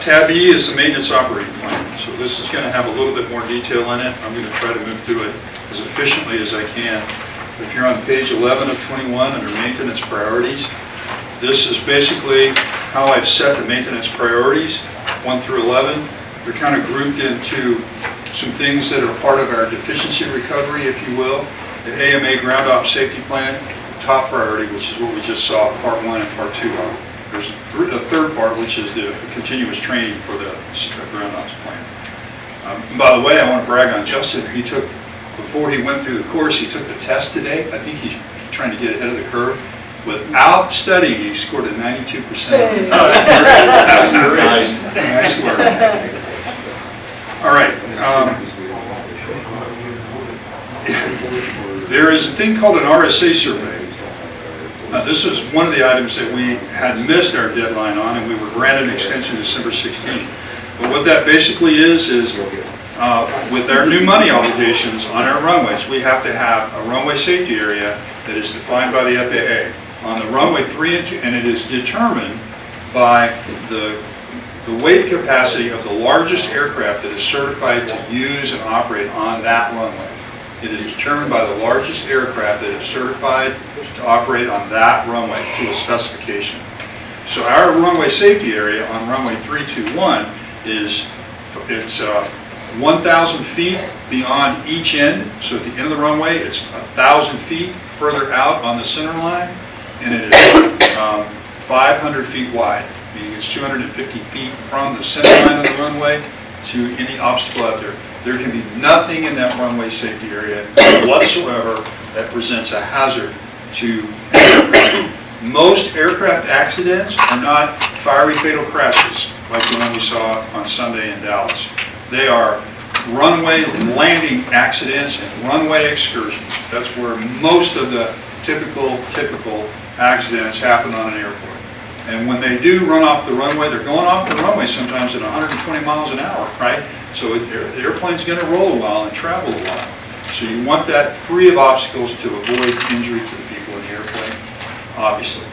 tab E is the maintenance operating plan. So this is going to have a little bit more detail in it. I'm going to try to move through it as efficiently as I can. If you're on page 11 of 21 under maintenance priorities, this is basically how I've set the maintenance priorities, 1 through 11. They're kind of grouped into some things that are part of our deficiency recovery, if you will. The AMA ground op safety plan, top priority, which is what we just saw, part 1 and part 2 of. There's a third part, which is the continuous training for the ground ops plan. And by the way, I want to brag on Justin. Before he went through the course, he took the test today. I think he's trying to get ahead of the curve. Without studying, he scored a 92%. Oh, that's great. Nice work. All right. There is a thing called an RSA survey. This is one of the items that we had missed our deadline on, and we were granted an extension December 16th. But what that basically is with our new money obligations on our runways, we have to have a runway safety area that is defined by the FAA. On the runway 3 and 2, and it is determined by the weight capacity of the largest aircraft that is certified to use and operate on that runway. It is determined by the largest aircraft that is certified to operate on that runway to a specification. So our runway safety area on runway 321 is 1,000 feet beyond each end. So at the end of the runway, it's 1,000 feet further out on the center line, and it is 500 feet wide, meaning it's 250 feet from the center line of the runway to any obstacle out there. There can be nothing in that runway safety area whatsoever that presents a hazard to an aircraft. Most aircraft accidents are not fiery fatal crashes like the one we saw on Sunday in Dallas. They are runway landing accidents and runway excursions. That's where most of the typical accidents happen on an airport. And when they do run off the runway, they're going off the runway sometimes at 120 miles an hour, right? So the airplane's going to roll a while and travel a while. So you want that free of obstacles to avoid injury to the people in the airplane, obviously.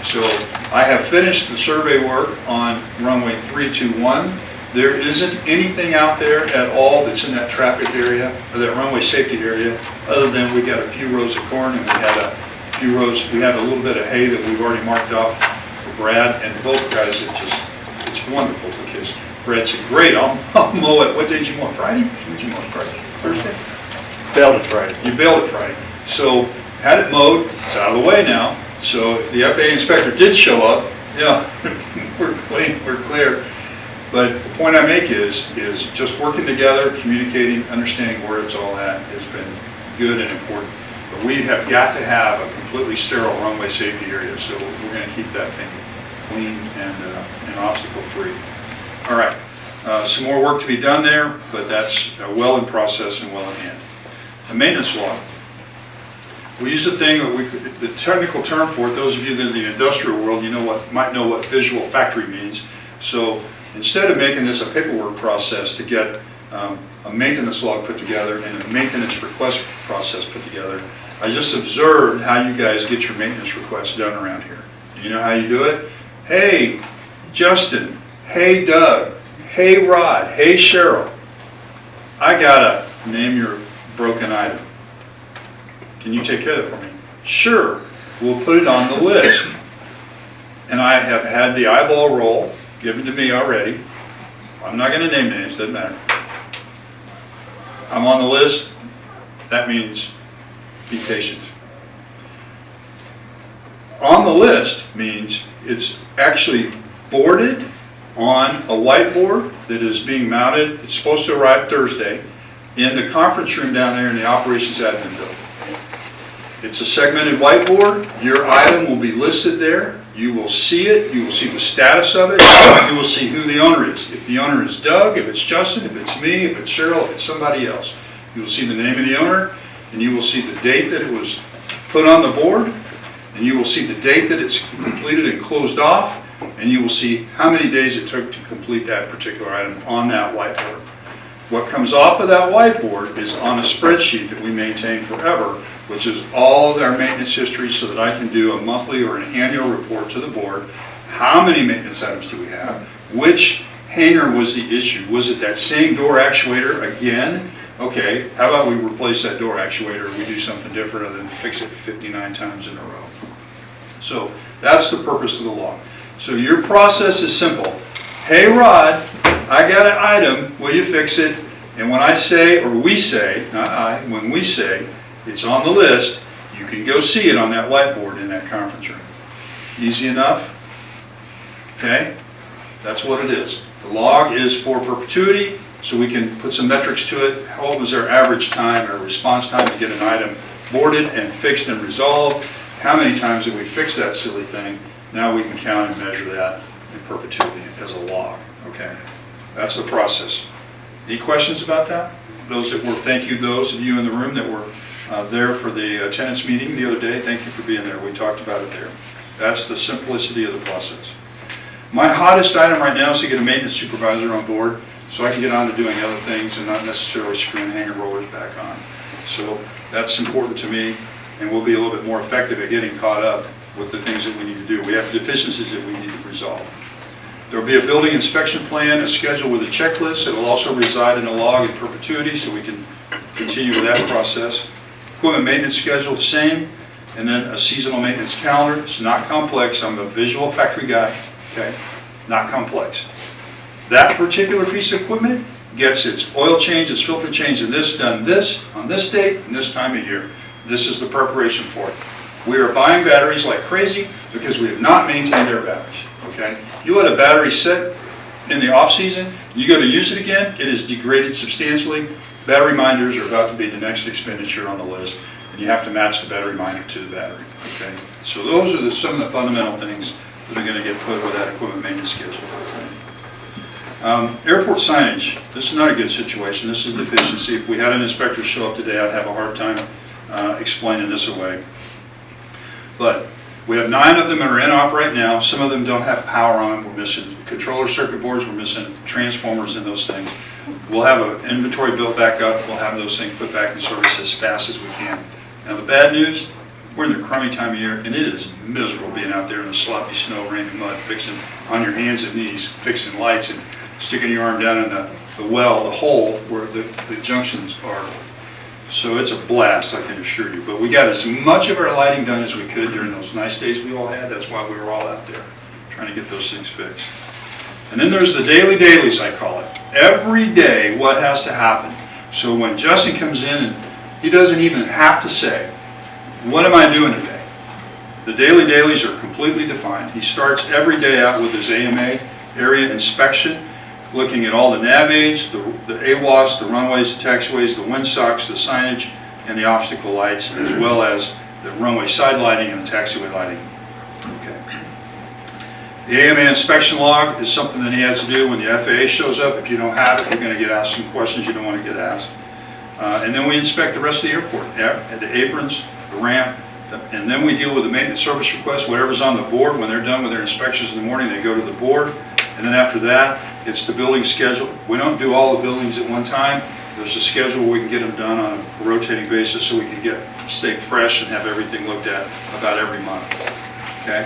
So I have finished the survey work on runway 321. There isn't anything out there at all that's in that traffic area, or that runway safety area, other than we got a few rows of corn and we had a little bit of hay that we've already marked off for Brad, and both guys, it's wonderful because Brad said, great, I'll mow it. What day did you mow it? Friday? When did you mow it? Friday? Thursday? Bailed it Friday. You bailed it Friday. So had it mowed, it's out of the way now. So if the FAA inspector did show up, yeah, we're clean, we're clear. But the point I make is just working together, communicating, understanding where it's all at has been good and important. But we have got to have a completely sterile runway safety area, so we're going to keep that thing clean and obstacle free. All right, some more work to be done there, but that's well in process and well in hand. The maintenance log. We use a thing that the technical term for it, those of you that are in the industrial world, might know what visual factory means. So instead of making this a paperwork process to get a maintenance log put together and a maintenance request process put together, I just observed how you guys get your maintenance requests done around here. You know how you do it? Hey, Justin. Hey, Doug. Hey, Rod. Hey, Cheryl. I gotta name your broken item. Can you take care of it for me? Sure. We'll put it on the list. And I have had the eyeball roll given to me already. I'm not going to name names, doesn't matter. I'm on the list. That means be patient. On the list means it's actually boarded on a whiteboard that is being mounted. It's supposed to arrive Thursday in the conference room down there in the operations admin building. It's a segmented whiteboard. Your item will be listed there. You will see it. You will see the status of it. You will see who the owner is. If the owner is Doug, if it's Justin, if it's me, if it's Cheryl, if it's somebody else. You will see the name of the owner, and you will see the date that it was put on the board, and you will see the date that it's completed and closed off, and you will see how many days it took to complete that particular item on that whiteboard. What comes off of that whiteboard is on a spreadsheet that we maintain forever, which is all of our maintenance history, so that I can do a monthly or an annual report to the board. How many maintenance items do we have? Which hanger was the issue? Was it that same door actuator again? Okay, how about we replace that door actuator and we do something different other than fix it 59 times in a row? So that's the purpose of the log. So your process is simple. Hey Rod, I got an item, will you fix it? And when I say, or we say, not I, when we say, it's on the list, you can go see it on that whiteboard in that conference room. Easy enough? Okay? That's what it is. The log is for perpetuity, so we can put some metrics to it. What was our average time or response time to get an item boarded and fixed and resolved? How many times did we fix that silly thing? Now we can count and measure that in perpetuity as a log. Okay? That's the process. Any questions about that? Those that were, thank you, those of you in the room that were there for the attendance meeting the other day. Thank you for being there. We talked about it there. That's the simplicity of the process. My hottest item right now is to get a maintenance supervisor on board so I can get on to doing other things and not necessarily screwing hanger rollers back on. So that's important to me, and we'll be a little bit more effective at getting caught up with the things that we need to do. We have deficiencies that we need to resolve. There will be a building inspection plan, a schedule with a checklist. It will also reside in a log in perpetuity so we can continue with that process. Equipment maintenance schedule, same, and then a seasonal maintenance calendar. It's not complex. I'm a visual factory guy, okay? Not complex. That particular piece of equipment gets its oil change, its filter change, and this done this on this date and this time of year. This is the preparation for it. We are buying batteries like crazy because we have not maintained our batteries, okay? You let a battery sit in the off season, you go to use it again, it is degraded substantially. Battery minders are about to be the next expenditure on the list, and you have to match the battery minder to the battery, okay? So those are some of the fundamental things that are going to get put with that equipment maintenance schedule. Airport signage, this is not a good situation. This is a deficiency. If we had an inspector show up today, I'd have a hard time explaining this away. But we have 9 of them that are in op right now. Some of them don't have power on them. We're missing controller circuit boards. We're missing transformers in those things. We'll have an inventory built back up. We'll have those things put back in service as fast as we can. Now the bad news, we're in the crummy time of year, and it is miserable being out there in the sloppy snow, rain, and mud, fixing on your hands and knees, fixing lights and sticking your arm down in the well, the hole where the junctions are. So it's a blast, I can assure you. But we got as much of our lighting done as we could during those nice days we all had. That's why we were all out there trying to get those things fixed. And then there's the dailies, I call it. Every day, what has to happen. So when Justin comes in, and he doesn't even have to say, what am I doing today? The dailies are completely defined. He starts every day out with his AMA, area inspection, looking at all the nav aids, the AWAS, the runways, the taxiways, the windsocks, the signage, and the obstacle lights, as well as the runway side lighting and the taxiway lighting. Okay. The AMA inspection log is something that he has to do when the FAA shows up. If you don't have it, you're going to get asked some questions you don't want to get asked. And then we inspect the rest of the airport, the aprons, the ramp, and then we deal with the maintenance service requests, whatever's on the board. When they're done with their inspections in the morning, they go to the board. And then after that, It's the building schedule. We don't do all the buildings at one time. There's a schedule where we can get them done on a rotating basis so we can stay fresh and have everything looked at about every month. Okay?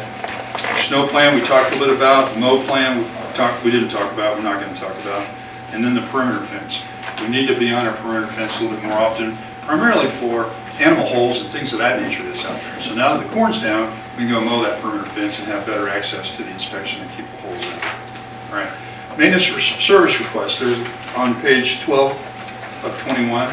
Snow plan we talked a bit about. Mow plan we didn't talk about. We're not going to talk about. And then the perimeter fence. We need to be on our perimeter fence a little bit more often, primarily for animal holes and things of that nature that's out there. So now that the corn's down, we can go mow that perimeter fence and have better access to the inspection and keep the holes out. All right. Maintenance service requests. There's on page 12 of 21.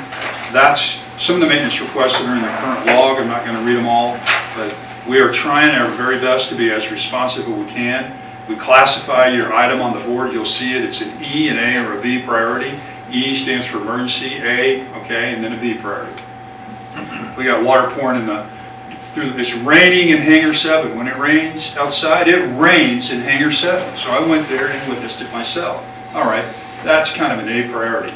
That's some of the maintenance requests that are in the current log. I'm not going to read them all, but we are trying our very best to be as responsive as we can. We classify your item on the board. You'll see it. It's an E, an A, or a B priority. E stands for emergency, A, okay, and then a B priority. We got water pouring it's raining in Hangar 7. When it rains outside, it rains in Hangar 7. So I went there and witnessed it myself. All right, that's kind of an A priority.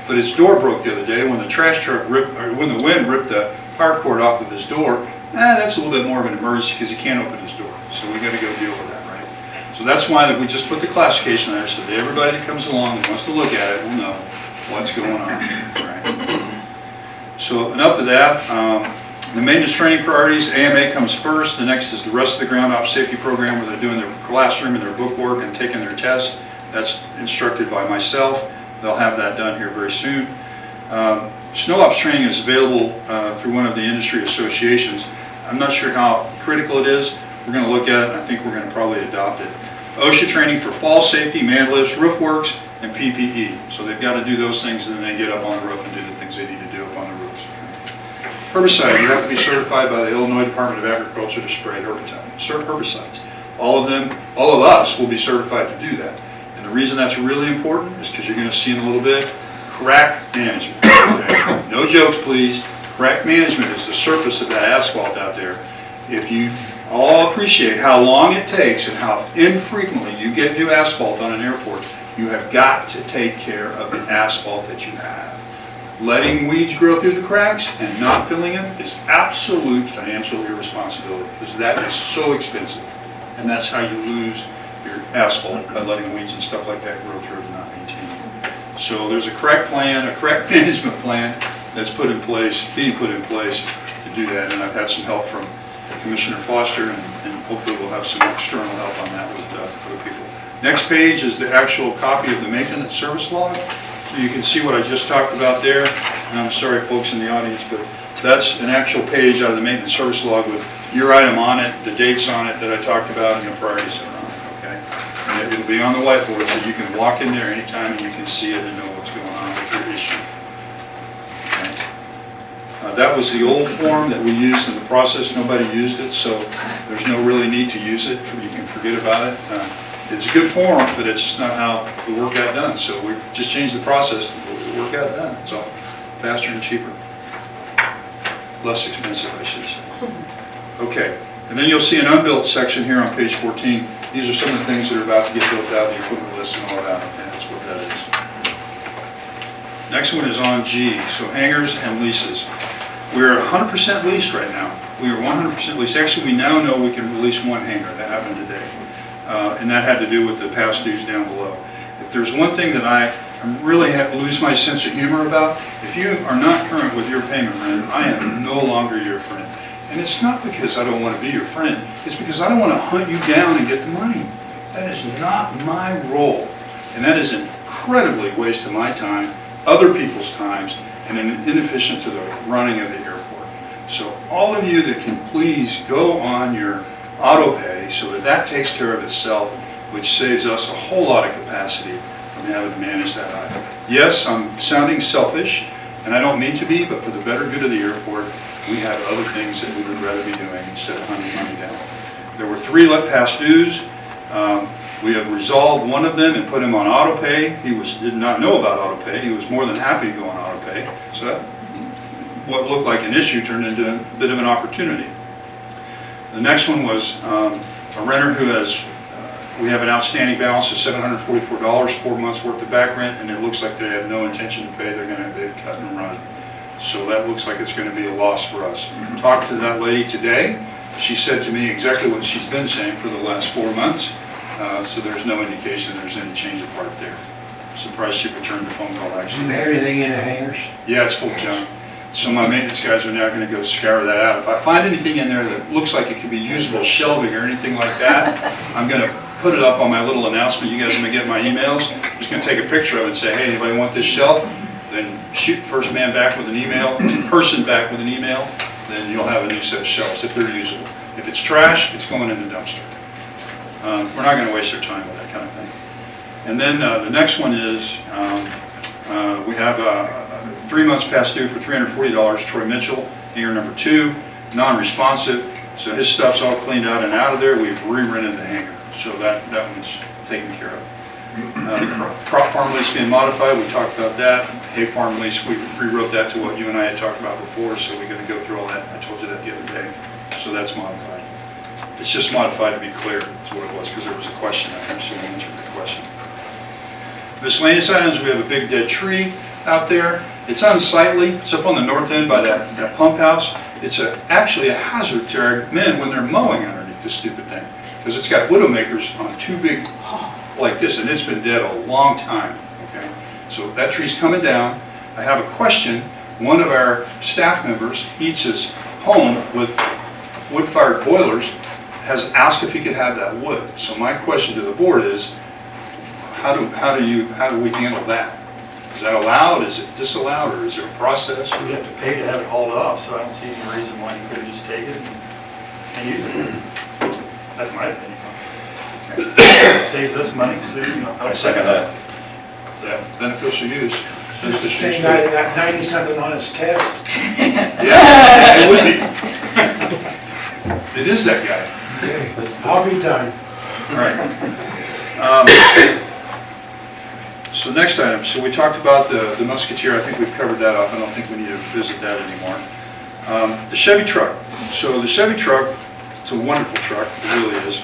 But his door broke the other day when the trash truck when the wind ripped the power cord off of his door. That's a little bit more of an emergency because he can't open his door. So we got to go deal with that, right? So that's why we just put the classification there so that everybody that comes along and wants to look at it will know what's going on, right? So enough of that. The maintenance training priorities, AMA comes first. The next is the rest of the ground op safety program where they're doing their classroom and their book work and taking their test. That's instructed by myself. They'll have that done here very soon. Snow ops training is available through one of the industry associations. I'm not sure how critical it is. We're going to look at it and I think we're going to probably adopt it. OSHA training for fall safety, man lifts, roof works, and PPE. So they've got to do those things and then they get up on the roof and do the things they need to do up on the roofs. Herbicide, you have to be certified by the Illinois Department of Agriculture to spray herbicides. All of us will be certified to do that. And the reason that's really important is because you're going to see in a little bit, crack management. Okay? No jokes, please. Crack management is the surface of that asphalt out there. If you all appreciate how long it takes and how infrequently you get new asphalt on an airport, you have got to take care of the asphalt that you have. Letting weeds grow through the cracks and not filling them is absolute financial irresponsibility because that is so expensive. And that's how you lose your asphalt, by letting weeds and stuff like that grow through it and not maintaining it. So there's a correct plan, a correct management plan that's being put in place to do that. And I've had some help from Commissioner Foster and hopefully we'll have some external help on that with other people. Next page is the actual copy of the maintenance service log. So you can see what I just talked about there, and I'm sorry folks in the audience, but that's an actual page out of the maintenance service log with your item on it, the dates on it that I talked about, and the priorities that are on it, okay? And it'll be on the whiteboard so you can walk in there anytime and you can see it and know what's going on with your issue. Okay? That was the old form that we used in the process. Nobody used it, so there's no really need to use it. You can forget about it. It's a good form, but it's just not how the work got done. So we just changed the process, the work got done. It's all faster and cheaper. Less expensive, I should say. Okay, and then you'll see an unbuilt section here on page 14. These are some of the things that are about to get built out, the equipment list and all that, and that's what that is. Next one is on G, so hangars and leases. We're 100% leased right now. We are 100% leased. Actually, we now know we can release one hangar. That happened today. And that had to do with the past dues down below. If there's one thing that I really have to lose my sense of humor about, if you are not current with your payment rent, I am no longer your friend. And it's not because I don't want to be your friend, it's because I don't want to hunt you down and get the money. That is not my role. And that is incredibly a waste of my time, other people's times, and inefficient to the running of the airport. So all of you that can please go on your auto pay so that that takes care of itself, which saves us a whole lot of capacity from having to manage that item. Yes, I'm sounding selfish, and I don't mean to be, but for the better good of the airport, we have other things that we would rather be doing instead of hunting money down. There were 3 past dues. We have resolved one of them and put him on auto pay. He did not know about auto pay. He was more than happy to go on auto pay. So that, what looked like an issue turned into a bit of an opportunity. The next one was a renter who has, we have an outstanding balance of $744, 4 months worth of back rent, and it looks like they have no intention to pay. They've cut and run. So that looks like it's going to be a loss for us. Talked to that lady today. She said to me exactly what she's been saying for the last 4 months. So there's no indication there's any change of heart there. Surprised she returned the phone call, Do actually. you have anything in the hangars? Yeah, it's full of junk. So my maintenance guys are now gonna go scour that out. If I find anything in there that looks like it could be usable shelving or anything like that, I'm gonna put it up on my little announcement. You guys are gonna get my emails. I'm just gonna take a picture of it and say, hey, anybody want this shelf? Then shoot first man back with an email, person back with an email, then you'll have a new set of shelves if they're usable. If it's trash, it's going in the dumpster. We're not gonna waste our time with that kind of thing. And then the next one is, we have 3 months past due for $340, Troy Mitchell, hangar number 2, non-responsive. So his stuff's all cleaned out and out of there. We've re-rented the hangar. So that one's taken care of. The crop farm lease being modified, we talked about that. Hay farm lease, we rewrote that to what you and I had talked about before, so we're gonna go through all that. I told you that the other day. So that's modified. It's just modified to be clear, is what it was, because there was a question out there, so we answered the question. Miscellaneous items, we have a big dead tree out there. It's unsightly. It's up on the north end by that pump house. It's actually a hazard to our men when they're mowing underneath this stupid thing, because it's got widowmakers on 2 big like this, and it's been dead a long time, okay? So that tree's coming down. I have a question. One of our staff members, eats his home with wood-fired boilers, has asked if he could have that wood. So my question to the board is, how do we handle that? Is that allowed? Is it disallowed? Or is there a process? We have to pay to have it hauled off, so I don't see any reason why you couldn't just take it and use it. That's my opinion. Saves us money, saves, you know. I second that. Yeah, beneficial use. Is this the same guy that got 90-something on his test? Yeah, it would be. It is that guy. Okay, I'll be done. All right. So next item, so we talked about the Musketeer. I think we've covered that up. I don't think we need to visit that anymore. The Chevy truck. So the Chevy truck, it's a wonderful truck. It really is.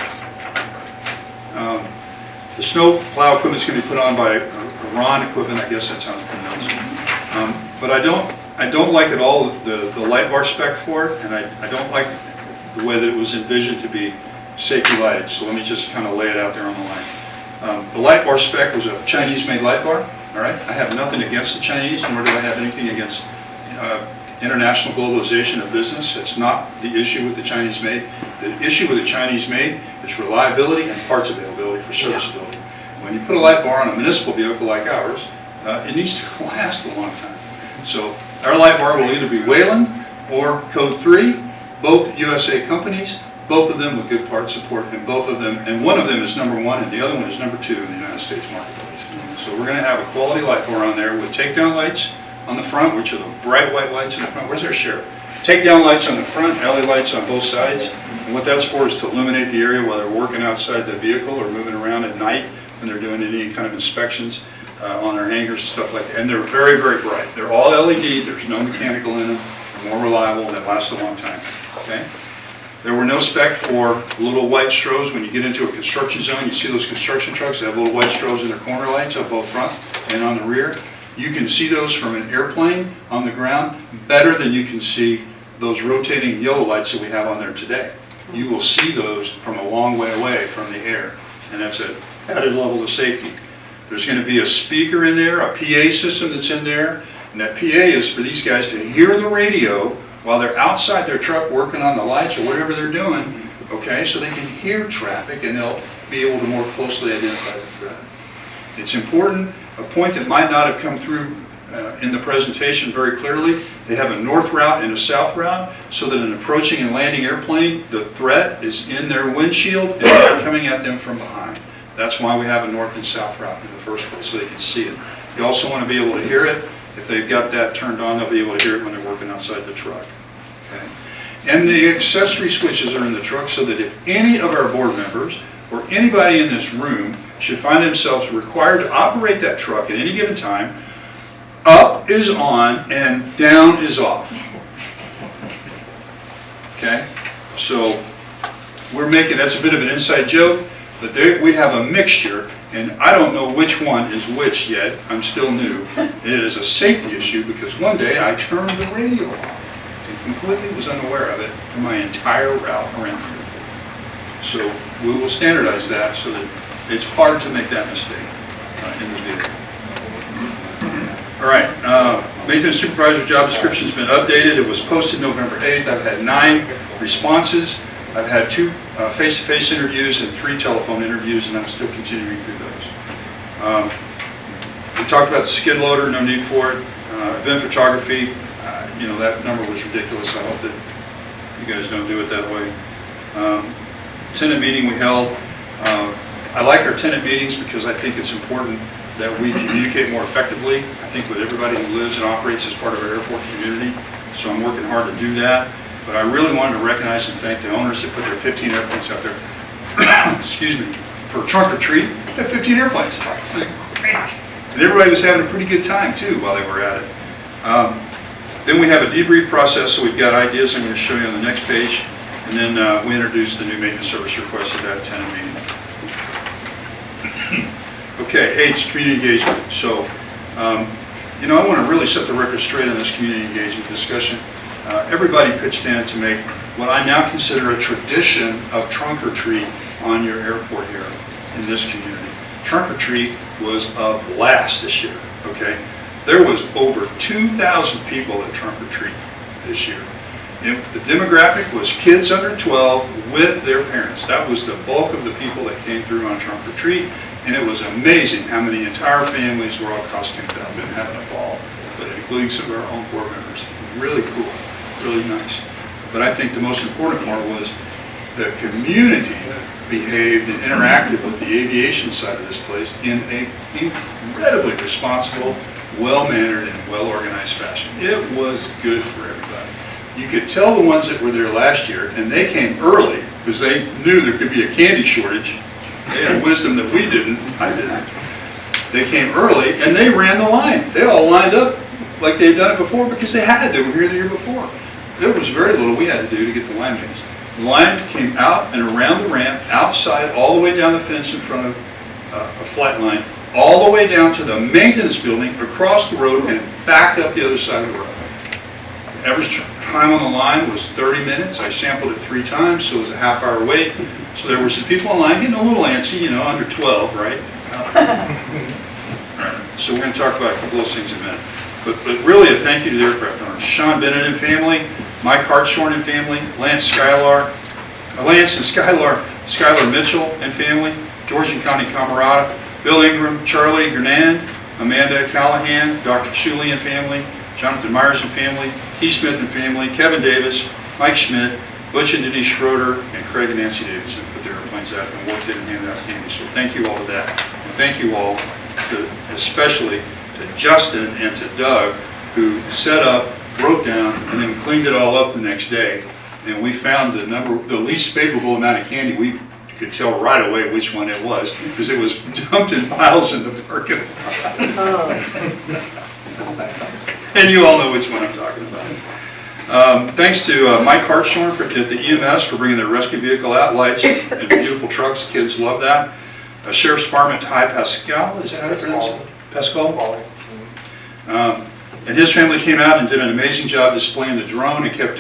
The snow plow equipment is going to be put on by Ron Equipment. I guess that's how it's pronounced. But I don't like at all the light bar spec for it, and I don't like the way that it was envisioned to be safety lighted. So let me just kind of lay it out there on the line. The light bar spec was a Chinese-made light bar. All right, I have nothing against the Chinese, nor do I have anything against international globalization of business. It's not the issue with the Chinese made. The issue with the Chinese made is reliability and parts availability for serviceability. When you put a light bar on a municipal vehicle like ours, it needs to last a long time. So our light bar will either be Whalen or Code 3, both USA companies, both of them with good part support, and both of them, and one of them is number 1 and the other one is number 2 in the United States marketplace. So we're going to have a quality light bar on there with takedown lights on the front, which are the bright white lights in the front. Where's our sheriff? Takedown lights on the front, alley lights on both sides. And what that's for is to illuminate the area while they're working outside the vehicle or moving around at night when they're doing any kind of inspections on their hangars and stuff like that. And they're very, very bright. They're all LED. There's no mechanical in them. They're more reliable and they last a long time. Okay? There were no spec for little white strobes. When you get into a construction zone, you see those construction trucks that have little white strobes in their corner lights on both front and on the rear. You can see those from an airplane on the ground better than you can see those rotating yellow lights that we have on there today. You will see those from a long way away from the air, and that's an added level of safety. There's going to be a speaker in there, a PA system that's in there, and that PA is for these guys to hear the radio while they're outside their truck working on the lights or whatever they're doing, okay, so they can hear traffic and they'll be able to more closely identify the threat. It's important, a point that might not have come through in the presentation very clearly, they have a north route and a south route so that an approaching and landing airplane, the threat is in their windshield and they're coming at them from behind. That's why we have a north and south route in the first place, so they can see it. You also want to be able to hear it. If they've got that turned on, they'll be able to hear it when they're working outside the truck. Okay? And the accessory switches are in the truck so that if any of our board members or anybody in this room should find themselves required to operate that truck at any given time, up is on and down is off. Okay? So we're making, that's a bit of an inside joke, but we have a mixture, and I don't know which one is which yet. I'm still new. It is a safety issue because one day I turned the radio off and completely was unaware of it for my entire route around here. So we will standardize that so that it's hard to make that mistake in the vehicle. All right, maintenance supervisor job description's been updated. It was posted November 8th. I've had 9 responses. I've had 2 face-to-face interviews and 3 telephone interviews, and I'm still continuing through those. We talked about the skid loader, no need for it. Event photography, that number was ridiculous. I hope that you guys don't do it that way. Tenant meeting we held. I like our tenant meetings because I think it's important that we communicate more effectively, I think with everybody who lives and operates as part of our airport community. So I'm working hard to do that. But I really wanted to recognize and thank the owners that put their 15 airplanes out there, excuse me, for trunk or treat. They had 15 airplanes. Great. And everybody was having a pretty good time too while they were at it. Then we have a debrief process, so we've got ideas I'm going to show you on the next page. And then we introduced the new maintenance service request at that tenant meeting. Okay, H, community engagement. So, I want to really set the record straight on this community engagement discussion. Everybody pitched in to make what I now consider a tradition of trunk or treat on your airport here in this community. Trunk or treat was a blast this year, okay? There was over 2,000 people at trunk or treat this year. The demographic was kids under 12 with their parents. That was the bulk of the people that came through on trunk or treat, and it was amazing how many entire families were all costumed up and having a ball, but including some of our own board members. Really cool, really nice. But I think the most important part was the community behaved and interacted with the aviation side of this place in an incredibly responsible, well-mannered, and well-organized fashion. It was good for everybody. You could tell the ones that were there last year, and they came early because they knew there could be a candy shortage. They had wisdom that we didn't. I didn't. They came early, and they ran the line. They all lined up like they had done it before because they had. They were here the year before. There was very little we had to do to get the line raised. The line came out and around the ramp, outside, all the way down the fence in front of a flight line, all the way down to the maintenance building, across the road, and back up the other side of the road. Average time on the line was 30 minutes. I sampled it 3 times, so it was a half-hour wait. So there were some people in line getting a little antsy, under 12, right? So we're going to talk about a couple of those things in a minute. But really a thank you to the aircraft owners. Sean Bennett and family, Mike Hartshorn and family, Lance and Skylar Mitchell and family, Georgian County Camarada, Bill Ingram, Charlie Gernand, Amanda Callahan, Dr. Shuley and family, Jonathan Myers and family, Keith Smith and family, Kevin Davis, Mike Schmidt, Butch and Denise Schroeder, and Craig and Nancy Davidson put their airplanes out and worked it and handed out candy. So thank you all to that. And thank you all especially to Justin and to Doug, who set up, wrote down, and then cleaned it all up the next day. And we found the least favorable amount of candy. We could tell right away which one it was because it was dumped in piles in the parking lot. And you all know which one I'm talking about. Thanks to Mike Hartshorn at the EMS for bringing their rescue vehicle out, lights and beautiful trucks. Kids love that. Sheriff's Department Ty Pascal, is that how you pronounce it? Pascal? And his family came out and did an amazing job displaying the drone and kept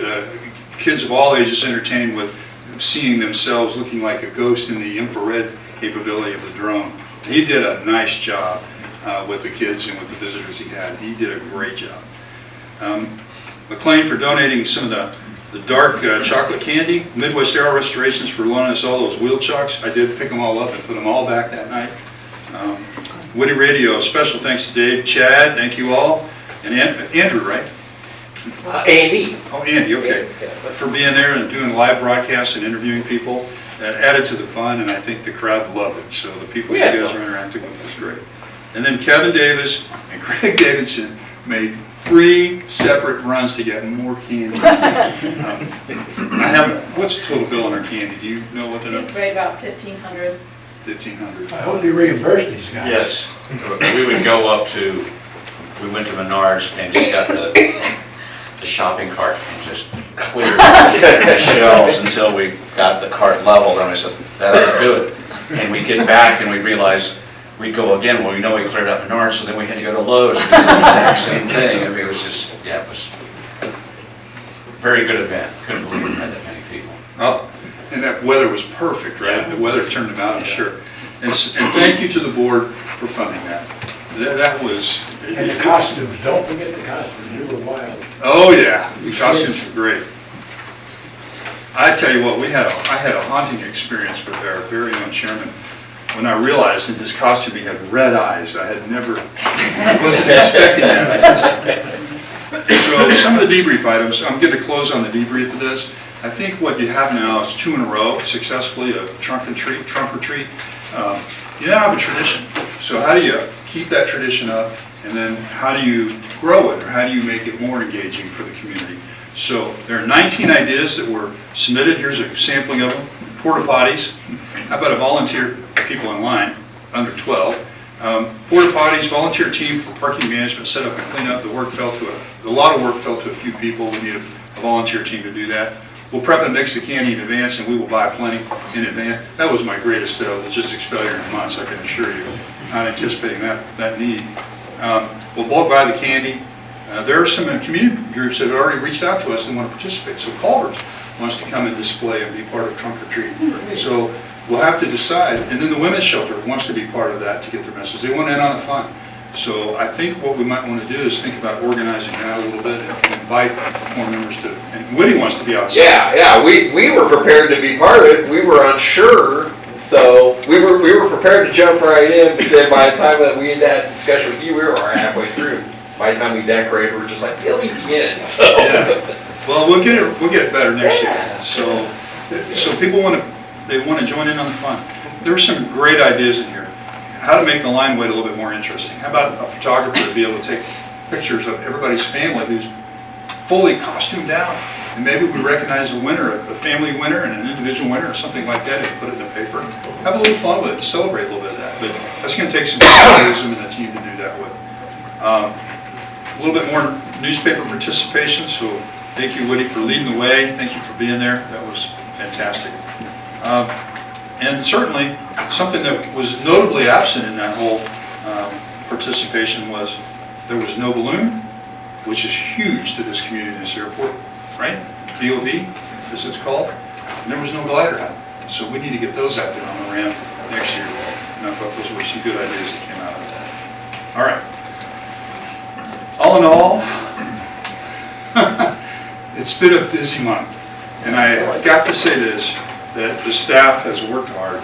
kids of all ages entertained with seeing themselves looking like a ghost in the infrared capability of the drone. He did a nice job with the kids and with the visitors he had. He did a great job. McLean for donating some of the dark chocolate candy. Midwest Aero Restorations for loaning us all those wheel chucks. I did pick them all up and put them all back that night. Woody Radio, special thanks to Dave, Chad, thank you all. And Andrew, right? Andy. Oh, Andy, okay. For being there and doing live broadcasts and interviewing people. That added to the fun, and I think the crowd loved it. So the people you guys were interacting with was great. And then Kevin Davis and Craig Davidson made 3 separate runs to get more candy. What's the total bill on our candy? Do you know what the number? Right about 1,500. 1,500. I hope you reimburse these guys. Yes, we would go up to, we went to Menards and just got the shopping cart and just cleared the shelves until we got the cart leveled, and I said, that'll do it. And we get back and we realize we'd go again, well, we know we cleared out Menards, so then we had to go to Lowe's and do the exact same thing. I mean, it was just, it was a very good event. Couldn't believe we had that many people. Oh, And that weather was perfect, right? The weather turned them out, I'm sure. And thank you to the board for funding that. That was. And the costumes, don't forget the costumes, they were wild. Oh, yeah, the costumes were great. I tell you what, I had a haunting experience with our very own chairman when I realized in his costume he had red eyes. I wasn't expecting that. So some of the debrief items, I'm going to close on the debrief of this. I think what you have now is 2 in a row successfully of trunk retreat. You now have a tradition. So how do you keep that tradition up, and then how do you grow it, or how do you make it more engaging for the community? So there are 19 ideas that were submitted. Here's a sampling of them. Porta potties. How about a volunteer, people in line, under 12. Porta potties, volunteer team for parking management, set up and clean up. A lot of work fell to a few people. We need a volunteer team to do that. We'll prep and mix the candy in advance, and we will buy plenty in advance. That was my greatest logistics failure in months, I can assure you. Not anticipating that need. We'll bulk buy the candy. There are some community groups that have already reached out to us and want to participate. So Culver's wants to come and display and be part of Trunk or Treat. So we'll have to decide. And then the Women's Shelter wants to be part of that to get their message. They want in on the fun. So I think what we might want to do is think about organizing that a little bit and invite more members to, and Woody wants to be outside. Yeah, we were prepared to be part of it. We were unsure, so we were prepared to jump right in, but then by the time that we had that discussion with you, we were halfway through. By the time we decorated, we were just like, let me begin. So. Yeah. Well, we'll get it better next year. So people want to join in on the fun. There were some great ideas in here. How to make the line wait a little bit more interesting. How about a photographer to be able to take pictures of everybody's family who's fully costumed out, and maybe we recognize a winner, a family winner and an individual winner or something like that, and put it in the paper. Have a little fun with it, celebrate a little bit of that. But that's going to take some wisdom and a team to do that with. A little bit more newspaper participation, so thank you, Woody, for leading the way. Thank you for being there. That was fantastic. And certainly, something that was notably absent in that whole participation was there was no balloon, which is huge to this community, this airport, right? VOV, as it's called. And there was no glider hat. So we need to get those out there on the ramp next year. And I thought those were some good ideas that came out of that. All right. All in all, it's been a busy month. And I got to say this, that the staff has worked hard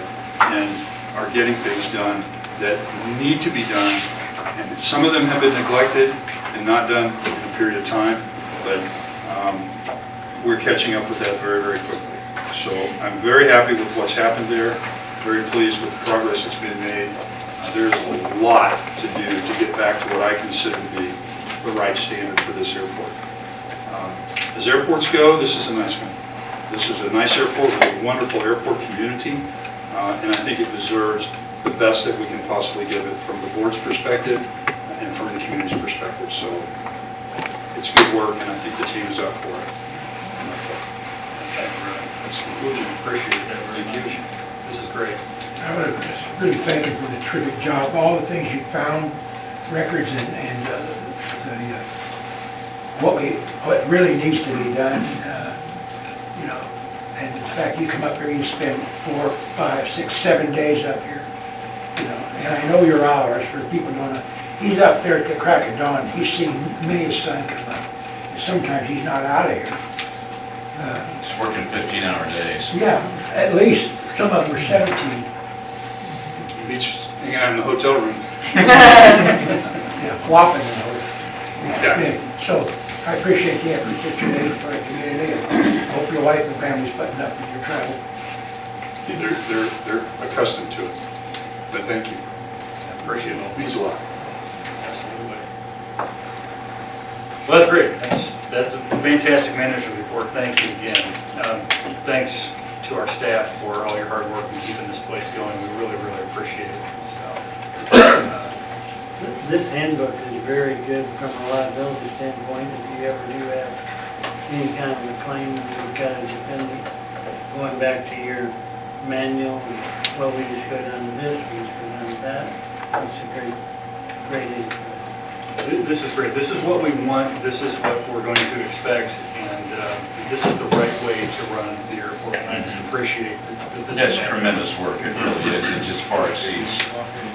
and are getting things done that need to be done. And some of them have been neglected and not done in a period of time, but we're catching up with that very, very quickly. So I'm very happy with what's happened there, very pleased with the progress that's been made. There's a lot to do to get back to what I consider to be the right standard for this airport. As airports go, this is a nice one. This is a nice airport with a wonderful airport community, and I think it deserves the best that we can possibly give it from the board's perspective and from the community's perspective. So it's good work, and I think the team is up for it. That's the conclusion. Appreciate that very much. This is great. I want to just really thank you for the terrific job, all the things you found, records and what really needs to be done, you know, and the fact you come up here, you spend 4, 5, 6, 7 days up here, you know, and I know your hours for the people who don't know. He's up there at the crack of dawn. He's seen many a sun come up. And sometimes he's not out of here. It's working 15-hour days. Yeah, at least some of them are 17. Beach hanging out in the hotel room. Yeah, whopping in those. Yeah. So I appreciate the efforts that you made for the community, and hope your wife and family's buttoned up with your travel. They're accustomed to it. But thank you. Appreciate it. It means a lot. Absolutely. Well, that's great. That's a fantastic manager report. Thank you again. Thanks to our staff for all your hard work in keeping this place going. We really, really appreciate it. So, This handbook is very good from a liability standpoint. If you ever do have any kind of a claim, you've got to defend it. Going back to your manual, well, we just go down to this, we just go down to that. It's a great input. this is great. This is what we want. This is what we're going to expect. And this is the right way to run the airport, and I just appreciate that this That's is happening. tremendous work, it really is, it just far exceeds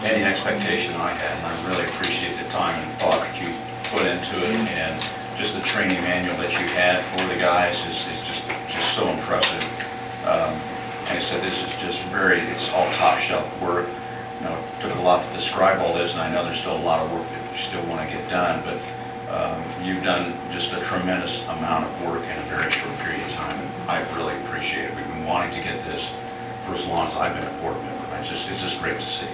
any expectation I had, and I really appreciate the time and thought that you put into it, and just the training manual that you had for the guys is just so impressive. Like I said, this is just it's all top shelf work. You know, it took a lot to describe all this, and I know there's still a lot of work that you still want to get done, but you've done just a tremendous amount of work in a very short period of time, and I really appreciate it. We've been wanting to get this for as long as I've been a board member. It's just great to see.